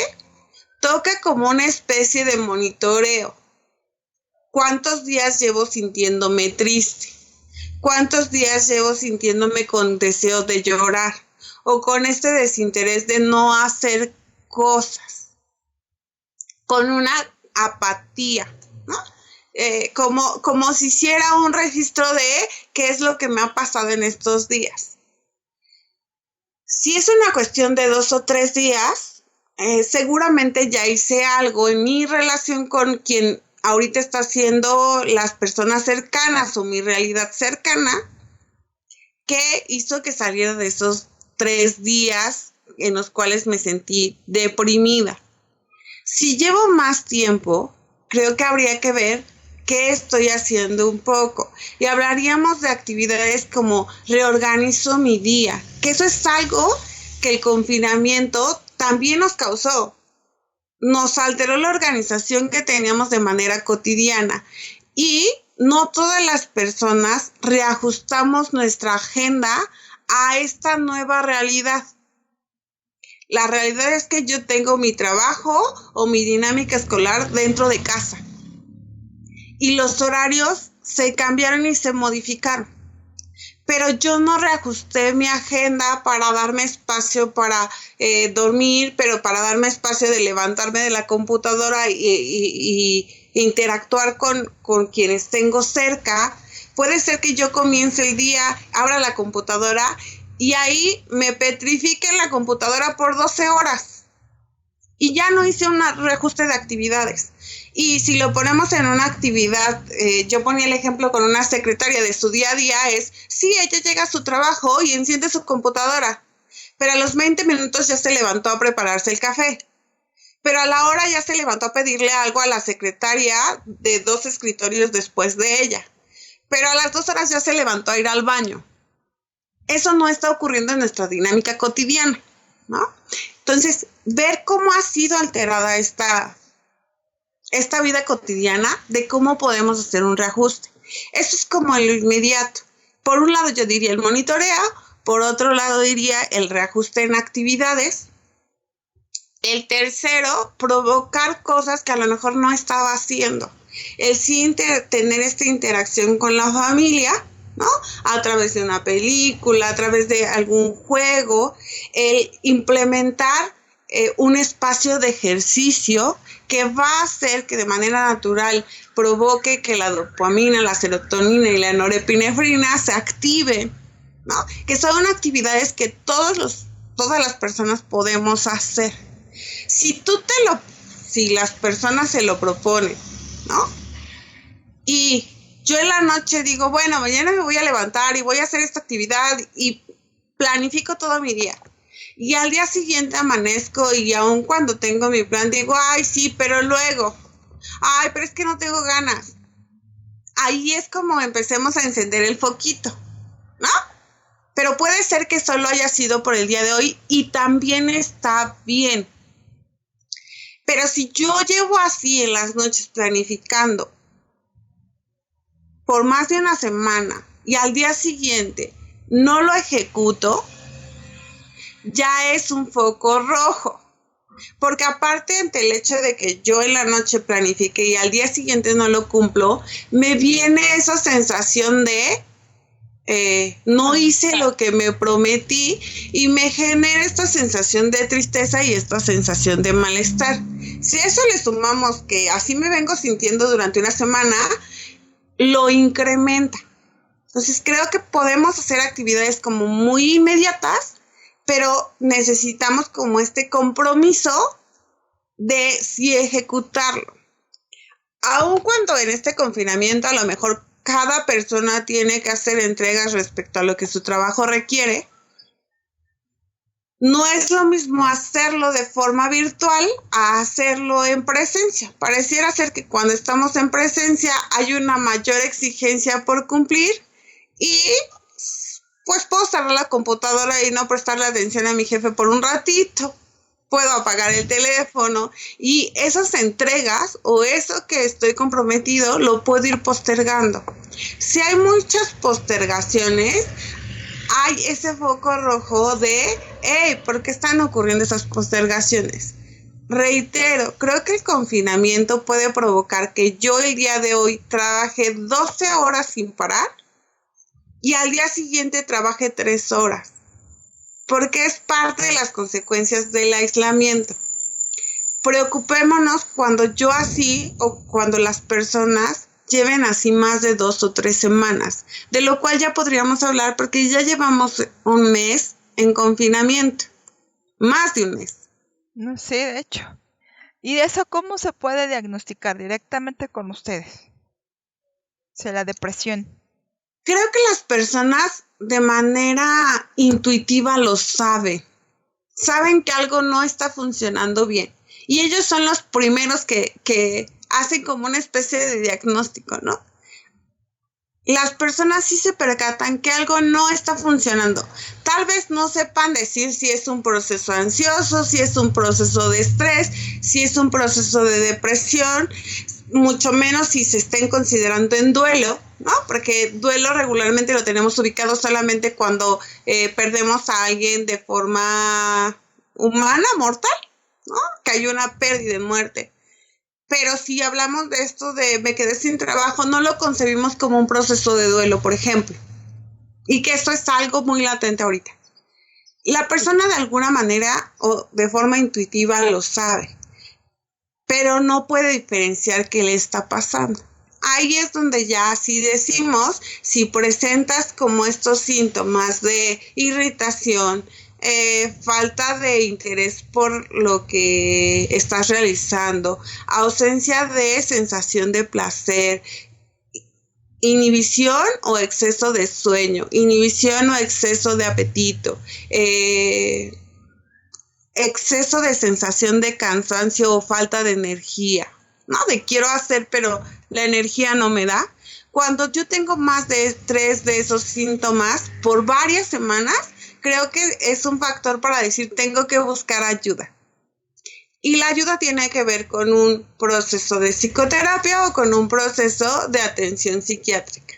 toca como una especie de monitoreo. ¿Cuántos días llevo sintiéndome triste? ¿Cuántos días llevo sintiéndome con deseo de llorar? O con este desinterés de no hacer cosas. Con una apatía, ¿no? Como si hiciera un registro de qué es lo que me ha pasado en estos días. Si es una cuestión de 2 o 3 días, seguramente ya hice algo en mi relación con quien ahorita está siendo las personas cercanas o mi realidad cercana, que hizo que saliera de esos 3 días en los cuales me sentí deprimida. Si llevo más tiempo, creo que habría que ver qué estoy haciendo un poco. Y hablaríamos de actividades como reorganizo mi día, que eso es algo que el confinamiento también nos causó. Nos alteró la organización que teníamos de manera cotidiana. Y no todas las personas reajustamos nuestra agenda a esta nueva realidad. La realidad es que yo tengo mi trabajo o mi dinámica escolar dentro de casa. Y los horarios se cambiaron y se modificaron. Pero yo no reajusté mi agenda para darme espacio para dormir, pero para darme espacio de levantarme de la computadora y interactuar con quienes tengo cerca. Puede ser que yo comience el día, abra la computadora y ahí me petrifique en la computadora por 12 horas. Y ya no hice un reajuste de actividades. Y si lo ponemos en una actividad, yo ponía el ejemplo con una secretaria de su día a día, sí, ella llega a su trabajo y enciende su computadora, pero a los 20 minutos ya se levantó a prepararse el café. Pero a la hora ya se levantó a pedirle algo a la secretaria de 2 escritorios después de ella. Pero a las 2 horas ya se levantó a ir al baño. Eso no está ocurriendo en nuestra dinámica cotidiana, ¿no? Entonces, ver cómo ha sido alterada esta vida cotidiana, de cómo podemos hacer un reajuste. Eso es como lo inmediato. Por un lado yo diría el monitoreo, por otro lado diría el reajuste en actividades. El tercero, provocar cosas que a lo mejor no estaba haciendo. El sí tener esta interacción con la familia, ¿no? A través de una película, a través de algún juego, el implementar un espacio de ejercicio que va a hacer que de manera natural provoque que la dopamina, la serotonina y la norepinefrina se activen, ¿no? Que son actividades que todas las personas podemos hacer. Si las personas se lo proponen, ¿no? Y yo en la noche digo, bueno, mañana me voy a levantar y voy a hacer esta actividad y planifico todo mi día. Y al día siguiente amanezco y aun cuando tengo mi plan digo, ay, sí, pero luego, ay, pero es que no tengo ganas. Ahí es como empecemos a encender el foquito, ¿no? Pero puede ser que solo haya sido por el día de hoy y también está bien. Pero si yo llevo así en las noches planificando por más de una semana y al día siguiente no lo ejecuto, ya es un foco rojo. Porque aparte ante el hecho de que yo en la noche planifique y al día siguiente no lo cumplo, me viene esa sensación de no hice lo que me prometí y me genera esta sensación de tristeza y esta sensación de malestar. Si a eso le sumamos que así me vengo sintiendo durante una semana, lo incrementa. Entonces creo que podemos hacer actividades como muy inmediatas, pero necesitamos como este compromiso de sí ejecutarlo. Aun cuando en este confinamiento a lo mejor cada persona tiene que hacer entregas respecto a lo que su trabajo requiere, no es lo mismo hacerlo de forma virtual a hacerlo en presencia. Pareciera ser que cuando estamos en presencia hay una mayor exigencia por cumplir y pues puedo cerrar la computadora y no prestarle atención a mi jefe por un ratito. Puedo apagar el teléfono y esas entregas o eso que estoy comprometido lo puedo ir postergando. Si hay muchas postergaciones, hay ese foco rojo de, hey, ¿por qué están ocurriendo esas postergaciones? Reitero, creo que el confinamiento puede provocar que yo el día de hoy trabaje 12 horas sin parar y al día siguiente trabaje 3 horas. Porque es parte de las consecuencias del aislamiento. Preocupémonos cuando yo así o cuando las personas lleven así más de 2 o 3 semanas, de lo cual ya podríamos hablar porque ya llevamos un mes en confinamiento, más de un mes. No sé, de hecho. ¿Y eso cómo se puede diagnosticar directamente con ustedes? O sea, la depresión. Creo que las personas de manera intuitiva lo saben que algo no está funcionando bien. Y ellos son los primeros que hacen como una especie de diagnóstico, ¿no? Las personas sí se percatan que algo no está funcionando. Tal vez no sepan decir si es un proceso ansioso, si es un proceso de estrés, si es un proceso de depresión, mucho menos si se estén considerando en duelo, ¿no? Porque duelo regularmente lo tenemos ubicado solamente cuando perdemos a alguien de forma humana, mortal, ¿no? Que hay una pérdida de muerte. Pero si hablamos de esto de me quedé sin trabajo, no lo concebimos como un proceso de duelo, por ejemplo. Y que esto es algo muy latente ahorita. La persona de alguna manera o de forma intuitiva lo sabe, pero no puede diferenciar qué le está pasando. Ahí es donde ya sí decimos, si presentas como estos síntomas de irritación, falta de interés por lo que estás realizando, ausencia de sensación de placer, inhibición o exceso de sueño, inhibición o exceso de apetito, exceso de sensación de cansancio o falta de energía, ¿no? De quiero hacer, pero la energía no me da. Cuando yo tengo más de 3 de esos síntomas por varias semanas, creo que es un factor para decir tengo que buscar ayuda. Y la ayuda tiene que ver con un proceso de psicoterapia o con un proceso de atención psiquiátrica.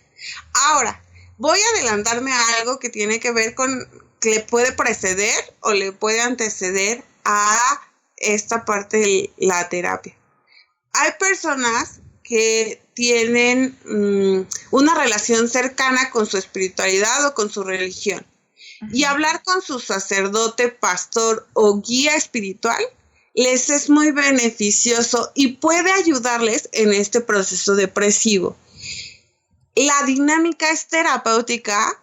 Ahora, voy a adelantarme a algo que tiene que ver con que le puede preceder o le puede anteceder a esta parte de la terapia. Hay personas que tienen una relación cercana con su espiritualidad o con su religión. Y hablar con su sacerdote, pastor o guía espiritual les es muy beneficioso y puede ayudarles en este proceso depresivo. La dinámica es terapéutica,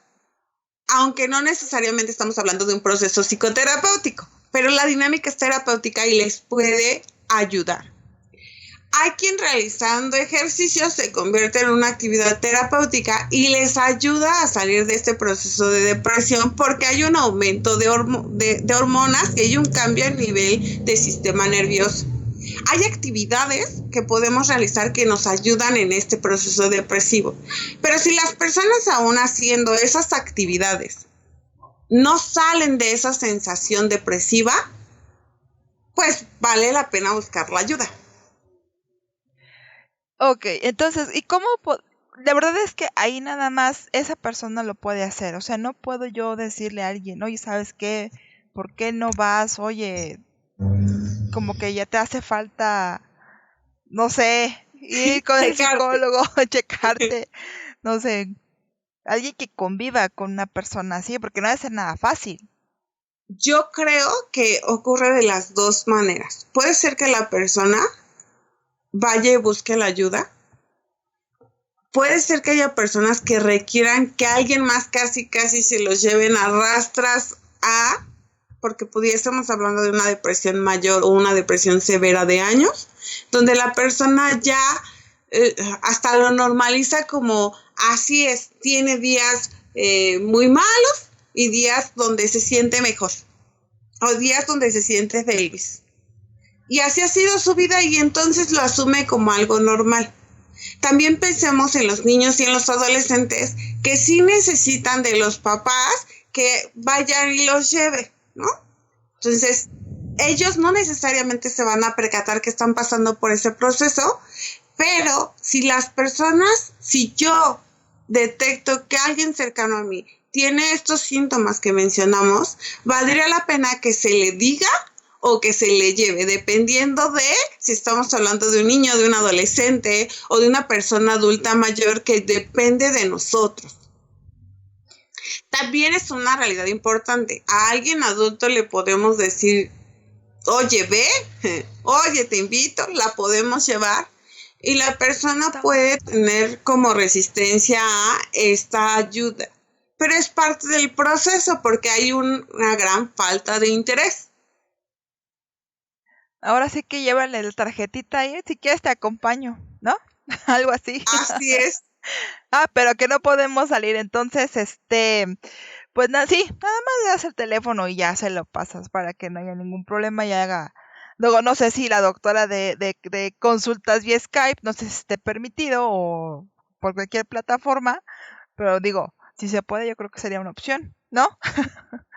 aunque no necesariamente estamos hablando de un proceso psicoterapéutico, pero la dinámica es terapéutica y les puede ayudar. Hay quien realizando ejercicios se convierte en una actividad terapéutica y les ayuda a salir de este proceso de depresión porque hay un aumento de hormonas y hay un cambio a nivel del sistema nervioso. Hay actividades que podemos realizar que nos ayudan en este proceso depresivo, pero si las personas aún haciendo esas actividades no salen de esa sensación depresiva, pues vale la pena buscar la ayuda. Ok, entonces, ¿y cómo? La verdad es que ahí nada más esa persona lo puede hacer. O sea, no puedo yo decirle a alguien, oye, ¿sabes qué? ¿Por qué no vas? Oye, como que ya te hace falta, no sé, ir con el psicólogo, checarte, no sé. alguien que conviva con una persona así, porque no debe ser nada fácil. Yo creo que ocurre de las dos maneras. Puede ser que la persona vaya y busque la ayuda. Puede ser que haya personas que requieran que alguien más casi se los lleven a rastras a, porque pudiésemos hablando de una depresión mayor o una depresión severa de años, donde la persona ya hasta lo normaliza como así es, tiene días muy malos y días donde se siente mejor o días donde se siente feliz. Y así ha sido su vida y entonces lo asume como algo normal. También pensemos en los niños y en los adolescentes que sí necesitan de los papás que vayan y los lleven, ¿no? Entonces, ellos no necesariamente se van a percatar que están pasando por ese proceso, pero si yo detecto que alguien cercano a mí tiene estos síntomas que mencionamos, valdría la pena que se le diga o que se le lleve, dependiendo de si estamos hablando de un niño, de un adolescente o de una persona adulta mayor que depende de nosotros. También es una realidad importante. A alguien adulto le podemos decir, oye, ve, oye, te invito, la podemos llevar. Y la persona puede tener como resistencia a esta ayuda. Pero es parte del proceso porque hay una gran falta de interés. Ahora sí que llévale la tarjetita y si quieres te acompaño, ¿no? Algo así. Así es. Pero que no podemos salir, entonces, pues sí, nada más le das el teléfono y ya se lo pasas para que no haya ningún problema y haga. Luego, no sé si la doctora de consultas vía Skype, no sé si esté permitido o por cualquier plataforma, pero digo, si se puede, yo creo que sería una opción, ¿no?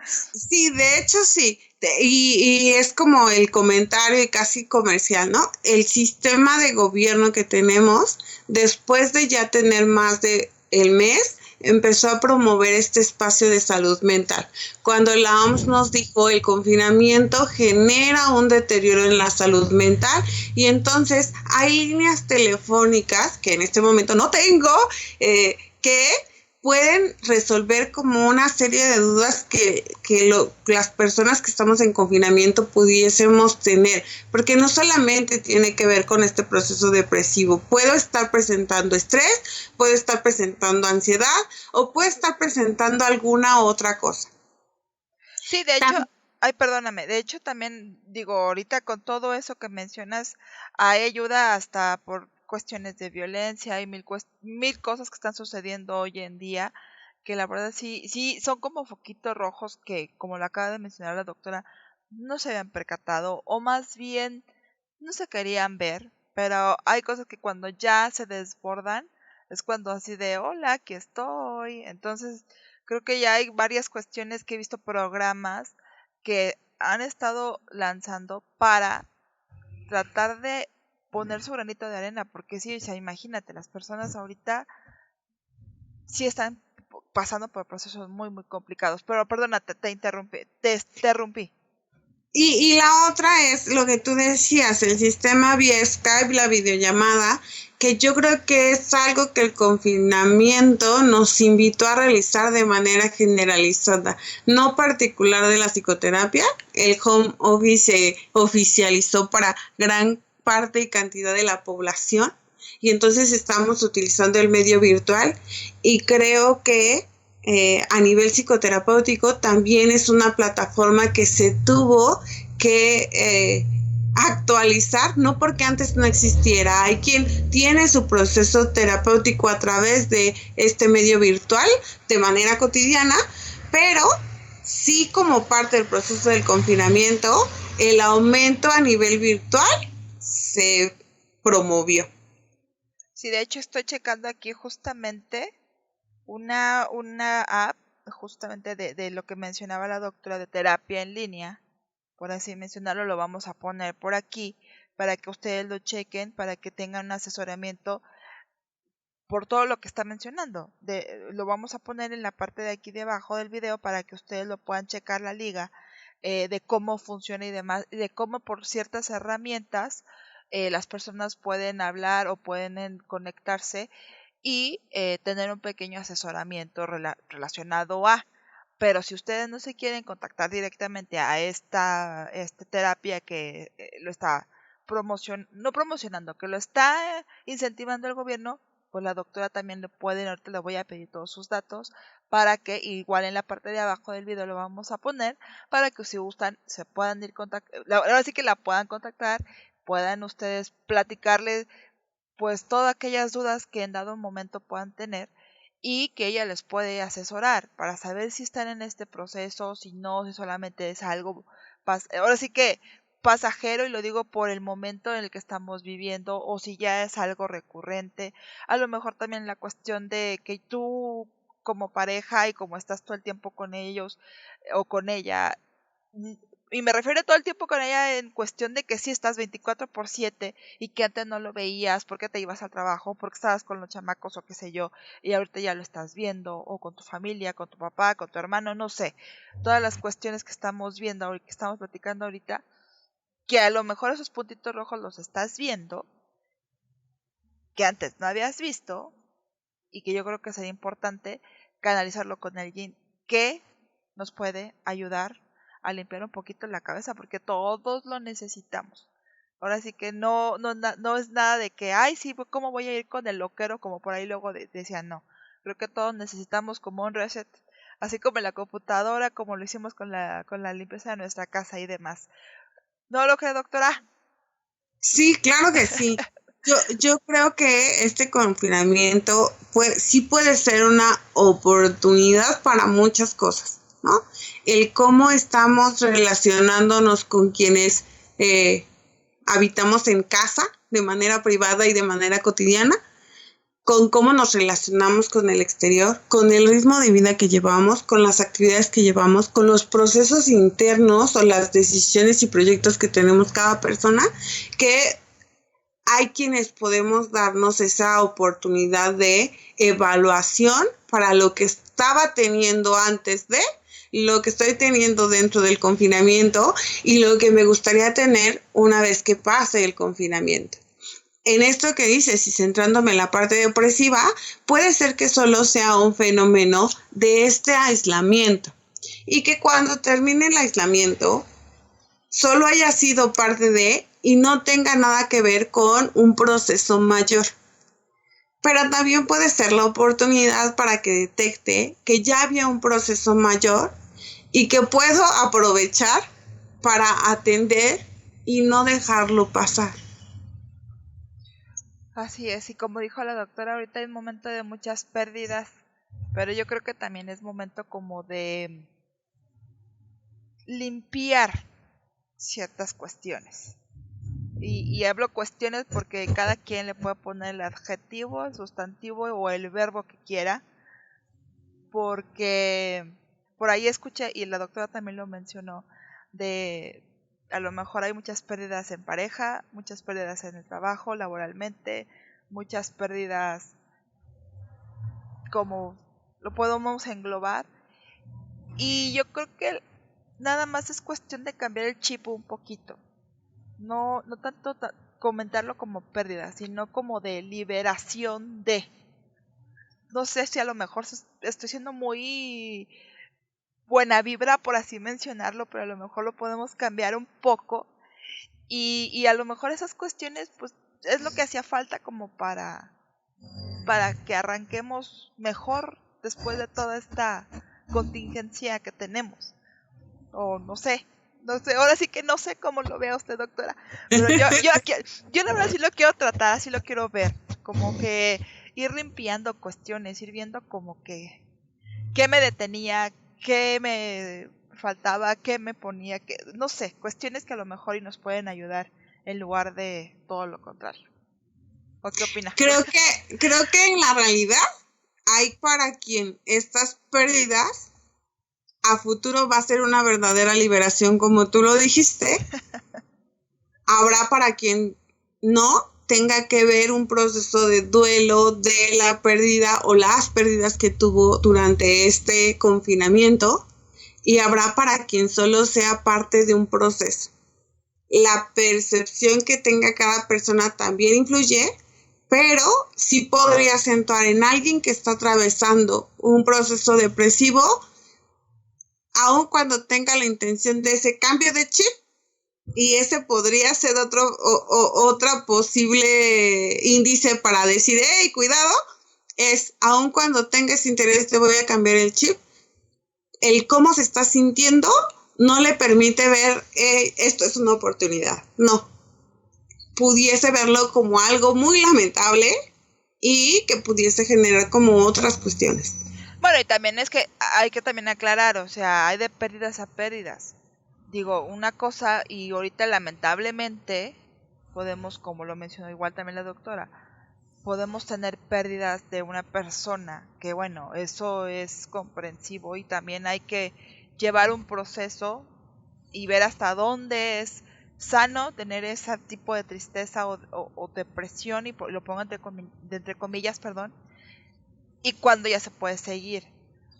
Sí, de hecho sí. Y es como el comentario casi comercial, ¿no? El sistema de gobierno que tenemos, después de ya tener más de el mes, empezó a promover este espacio de salud mental. Cuando la OMS nos dijo el confinamiento genera un deterioro en la salud mental y entonces hay líneas telefónicas que en este momento no tengo, que pueden resolver como una serie de dudas que las personas que estamos en confinamiento pudiésemos tener, porque no solamente tiene que ver con este proceso depresivo, puedo estar presentando estrés, puedo estar presentando ansiedad o puedo estar presentando alguna otra cosa. Sí, de hecho, perdóname, de hecho también digo, ahorita con todo eso que mencionas, hay ayuda hasta por cuestiones de violencia, hay mil cosas que están sucediendo hoy en día, que la verdad sí son como foquitos rojos que, como lo acaba de mencionar la doctora, no se habían percatado, o más bien no se querían ver, pero hay cosas que cuando ya se desbordan, es cuando así de, hola, aquí estoy. Entonces, creo que ya hay varias cuestiones que he visto programas que han estado lanzando para tratar de poner su granito de arena, porque sí, o sea, imagínate, las personas ahorita sí están pasando por procesos muy, muy complicados. Pero perdónate, te interrumpí. Y la otra es lo que tú decías, el sistema vía Skype, la videollamada, que yo creo que es algo que el confinamiento nos invitó a realizar de manera generalizada, no particular de la psicoterapia. El home office se oficializó para gran parte y cantidad de la población y entonces estamos utilizando el medio virtual y creo que a nivel psicoterapéutico también es una plataforma que se tuvo que actualizar, no porque antes no existiera. Hay quien tiene su proceso terapéutico a través de este medio virtual de manera cotidiana, pero sí como parte del proceso del confinamiento, el aumento a nivel virtual se promovió. Sí, de hecho estoy checando aquí justamente una app justamente de lo que mencionaba la doctora de terapia en línea, por así mencionarlo, lo vamos a poner por aquí para que ustedes lo chequen, para que tengan un asesoramiento por todo lo que está mencionando. Lo vamos a poner en la parte de aquí debajo del video para que ustedes lo puedan checar la liga de cómo funciona y demás, y de cómo por ciertas herramientas las personas pueden hablar o pueden conectarse y tener un pequeño asesoramiento relacionado a. Pero si ustedes no se quieren contactar directamente a esta terapia que lo está no promocionando, que lo está incentivando el gobierno, pues la doctora también ahorita le voy a pedir todos sus datos para que igual en la parte de abajo del video lo vamos a poner para que si gustan se puedan ir ahora sí que la puedan contactar, puedan ustedes platicarles pues todas aquellas dudas que en dado momento puedan tener y que ella les puede asesorar para saber si están en este proceso, si no, si solamente es algo, ahora sí que pasajero, y lo digo por el momento en el que estamos viviendo, o si ya es algo recurrente. A lo mejor también la cuestión de que tú como pareja y como estás todo el tiempo con ellos o con ella, y me refiero todo el tiempo con ella en cuestión de que sí estás 24/7 y que antes no lo veías porque te ibas al trabajo, porque estabas con los chamacos o qué sé yo, y ahorita ya lo estás viendo, o con tu familia, con tu papá, con tu hermano, no sé. Todas las cuestiones que estamos viendo que estamos platicando ahorita, que a lo mejor esos puntitos rojos los estás viendo, que antes no habías visto, y que yo creo que sería importante canalizarlo con alguien que nos puede ayudar a limpiar un poquito la cabeza, porque todos lo necesitamos. Ahora sí que no es nada de que, ay, sí, ¿cómo voy a ir con el loquero? Como por ahí luego decían, no. Creo que todos necesitamos como un reset, así como en la computadora, como lo hicimos con la limpieza de nuestra casa y demás. ¿No lo cree, doctora? Sí, claro que sí. Yo creo que este confinamiento sí puede ser una oportunidad para muchas cosas, ¿no? El cómo estamos relacionándonos con quienes habitamos en casa de manera privada y de manera cotidiana, con cómo nos relacionamos con el exterior, con el ritmo de vida que llevamos, con las actividades que llevamos, con los procesos internos o las decisiones y proyectos que tenemos cada persona, que hay quienes podemos darnos esa oportunidad de evaluación para lo que estaba teniendo antes de, lo que estoy teniendo dentro del confinamiento y lo que me gustaría tener una vez que pase el confinamiento. En esto que dices y centrándome en la parte depresiva, puede ser que solo sea un fenómeno de este aislamiento y que cuando termine el aislamiento solo haya sido parte de y no tenga nada que ver con un proceso mayor. Pero también puede ser la oportunidad para que detecte que ya había un proceso mayor y que puedo aprovechar para atender y no dejarlo pasar. Así es, y como dijo la doctora, ahorita es momento de muchas pérdidas, pero yo creo que también es momento como de limpiar ciertas cuestiones. Y hablo cuestiones porque cada quien le puede poner el adjetivo, el sustantivo o el verbo que quiera, porque por ahí escuché, y la doctora también lo mencionó, de a lo mejor hay muchas pérdidas en pareja, muchas pérdidas en el trabajo, laboralmente, muchas pérdidas como lo podemos englobar. Y yo creo que nada más es cuestión de cambiar el chip un poquito. No tanto comentarlo como pérdida, sino como de liberación de. No sé si a lo mejor estoy siendo muy buena vibra, por así mencionarlo, pero a lo mejor lo podemos cambiar un poco. Y a lo mejor esas cuestiones, pues, es lo que hacía falta como para que arranquemos mejor después de toda esta contingencia que tenemos. O no sé, ahora sí que no sé cómo lo vea usted, doctora, pero yo la verdad sí lo quiero tratar, así lo quiero ver, como que ir limpiando cuestiones, ir viendo como que qué me detenía, qué me faltaba, qué me ponía, no sé, cuestiones que a lo mejor y nos pueden ayudar en lugar de todo lo contrario. ¿O qué opina? Creo que en la realidad hay para quien estas pérdidas a futuro va a ser una verdadera liberación, como tú lo dijiste. Habrá para quien no tenga que ver un proceso de duelo de la pérdida o las pérdidas que tuvo durante este confinamiento, y habrá para quien solo sea parte de un proceso. La percepción que tenga cada persona también influye, pero sí podría acentuar en alguien que está atravesando un proceso depresivo, aun cuando tenga la intención de ese cambio de chip, y ese podría ser otra posible índice para decir, hey, cuidado, es aun cuando tengas interés te voy a cambiar el chip, el cómo se está sintiendo no le permite ver, esto es una oportunidad, no. Pudiese verlo como algo muy lamentable y que pudiese generar como otras cuestiones. Bueno, y también es que hay que también aclarar, o sea, hay de pérdidas a pérdidas. Digo, una cosa, y ahorita lamentablemente podemos, como lo mencionó igual también la doctora, podemos tener pérdidas de una persona, que bueno, eso es comprensivo y también hay que llevar un proceso y ver hasta dónde es sano tener ese tipo de tristeza o depresión, y lo pongo entre comillas, perdón, y cuando ya se puede seguir,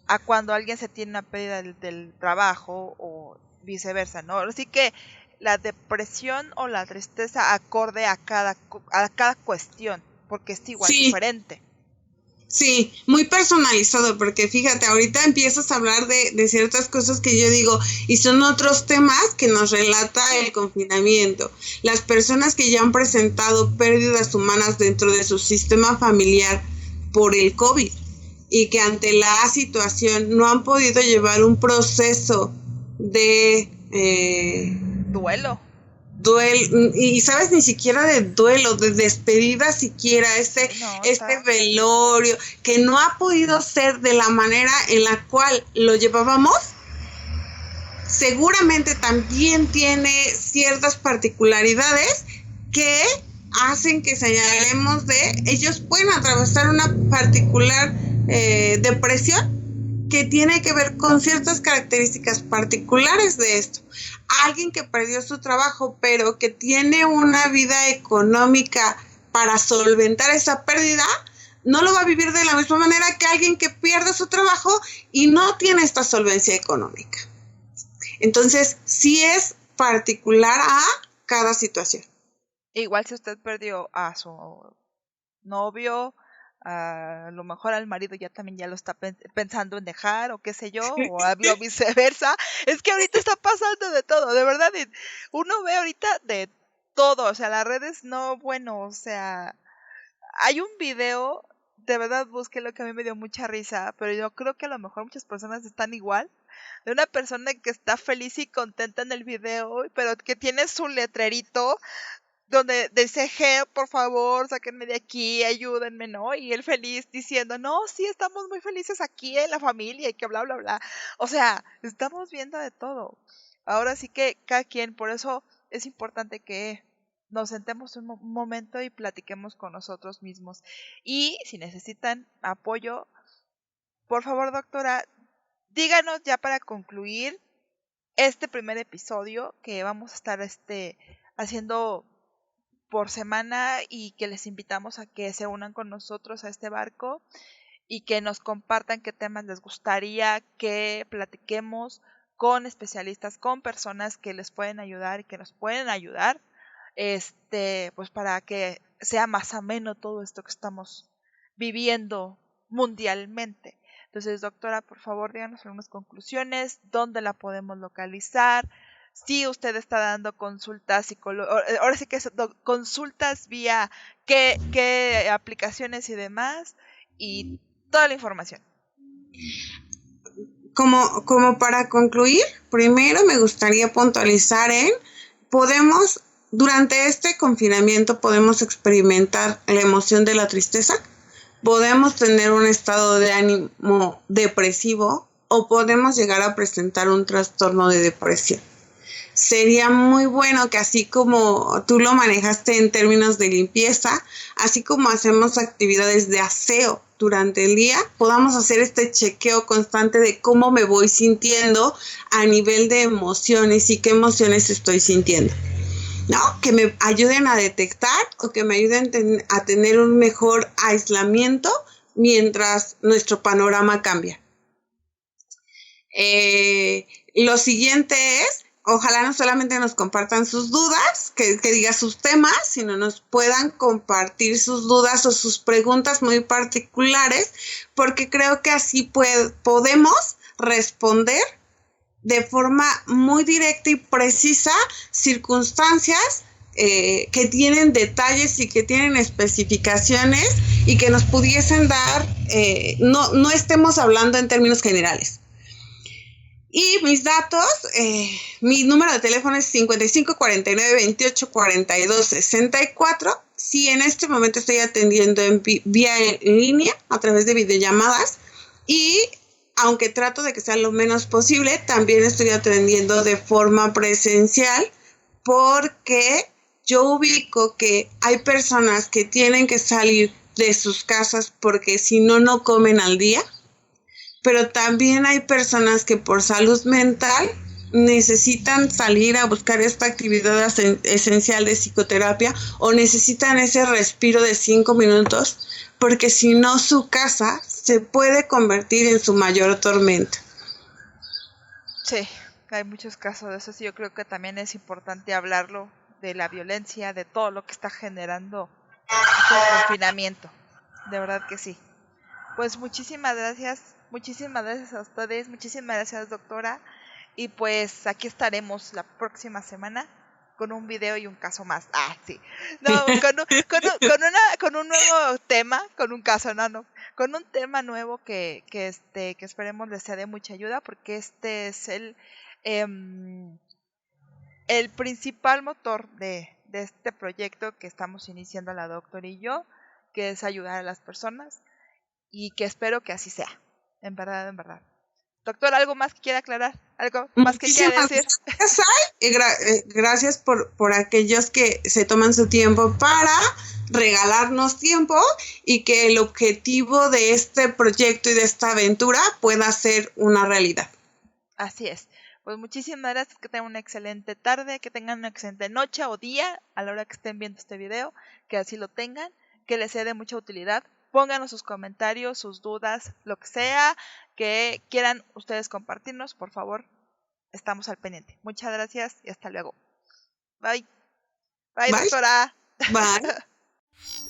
a cuando alguien se tiene una pérdida del trabajo o viceversa, ¿no? Así que la depresión o la tristeza acorde a cada cuestión, porque es igual diferente. Sí, muy personalizado, porque fíjate, ahorita empiezas a hablar de ciertas cosas que yo digo, y son otros temas que nos relata el confinamiento. Las personas que ya han presentado pérdidas humanas dentro de su sistema familiar por el COVID, y que ante la situación no han podido llevar un proceso de duelo, y sabes, ni siquiera de duelo, de despedida siquiera, este velorio, que no ha podido ser de la manera en la cual lo llevábamos, seguramente también tiene ciertas particularidades que hacen que señalemos de ellos pueden atravesar una particular depresión que tiene que ver con ciertas características particulares de esto. Alguien que perdió su trabajo, pero que tiene una vida económica para solventar esa pérdida, no lo va a vivir de la misma manera que alguien que pierde su trabajo y no tiene esta solvencia económica. Entonces, sí es particular a cada situación. Igual si usted perdió a su novio, a lo mejor al marido ya lo está pensando en dejar, o qué sé yo, o viceversa. Es que ahorita está pasando de todo, de verdad. Uno ve ahorita de todo, o sea, las redes o sea, hay un video, de verdad búsquelo, que a mí me dio mucha risa, pero yo creo que a lo mejor muchas personas están igual, de una persona que está feliz y contenta en el video, pero que tiene su letrerito donde dice, por favor, sáquenme de aquí, ayúdenme, ¿no? Y él feliz diciendo, no, sí, estamos muy felices aquí en la familia y que bla, bla, bla. O sea, estamos viendo de todo. Ahora sí que cada quien, por eso es importante que nos sentemos un momento y platiquemos con nosotros mismos. Y si necesitan apoyo, por favor, doctora, díganos ya para concluir este primer episodio que vamos a estar haciendo por semana, y que les invitamos a que se unan con nosotros a este barco y que nos compartan qué temas les gustaría que platiquemos con especialistas, con personas que les pueden ayudar y que nos pueden ayudar, pues para que sea más ameno todo esto que estamos viviendo mundialmente. Entonces, doctora, por favor, díganos algunas conclusiones, dónde la podemos localizar, si usted está dando consultas ahora sí que es consultas vía qué aplicaciones y demás, y toda la información. Como para concluir, primero me gustaría puntualizar durante este confinamiento podemos experimentar la emoción de la tristeza, podemos tener un estado de ánimo depresivo o podemos llegar a presentar un trastorno de depresión. Sería muy bueno que, así como tú lo manejaste en términos de limpieza, así como hacemos actividades de aseo durante el día, podamos hacer este chequeo constante de cómo me voy sintiendo a nivel de emociones y qué emociones estoy sintiendo, ¿no? Que me ayuden a detectar o que me ayuden a tener un mejor aislamiento mientras nuestro panorama cambia. Lo siguiente es ojalá no solamente nos compartan sus dudas, que diga sus temas, sino nos puedan compartir sus dudas o sus preguntas muy particulares, porque creo que así podemos responder de forma muy directa y precisa circunstancias que tienen detalles y que tienen especificaciones y que nos pudiesen dar, no estemos hablando en términos generales. Y mis datos, mi número de teléfono es 55 49 28 42 64. Si en este momento estoy atendiendo vía en línea a través de videollamadas, y aunque trato de que sea lo menos posible, también estoy atendiendo de forma presencial, porque yo ubico que hay personas que tienen que salir de sus casas porque si no, no comen al día. Pero también hay personas que por salud mental necesitan salir a buscar esta actividad esencial de psicoterapia, o necesitan ese respiro de 5 minutos, porque si no, su casa se puede convertir en su mayor tormenta. Sí, hay muchos casos de eso. Sí, yo creo que también es importante hablarlo, de la violencia, de todo lo que está generando el confinamiento. De verdad que sí. Pues muchísimas gracias a ustedes, muchísimas gracias, doctora. Y pues aquí estaremos la próxima semana con un video y un caso más. Ah, sí. No, con un nuevo tema, con un caso, no, con un tema nuevo que esperemos les sea de mucha ayuda, porque este es el principal motor de este proyecto que estamos iniciando la doctora y yo, que es ayudar a las personas, y que espero que así sea, en verdad, en verdad. Doctor, ¿algo más que quiera aclarar? ¿Algo más que quiera decir? Gracias, y gracias por aquellos que se toman su tiempo para regalarnos tiempo, y que el objetivo de este proyecto y de esta aventura pueda ser una realidad. Así es. Pues muchísimas gracias, que tengan una excelente tarde, que tengan una excelente noche o día a la hora que estén viendo este video, que así lo tengan, que les sea de mucha utilidad. Pónganos sus comentarios, sus dudas, lo que sea que quieran ustedes compartirnos, por favor, estamos al pendiente. Muchas gracias y hasta luego. Bye. Bye, doctora. Bye.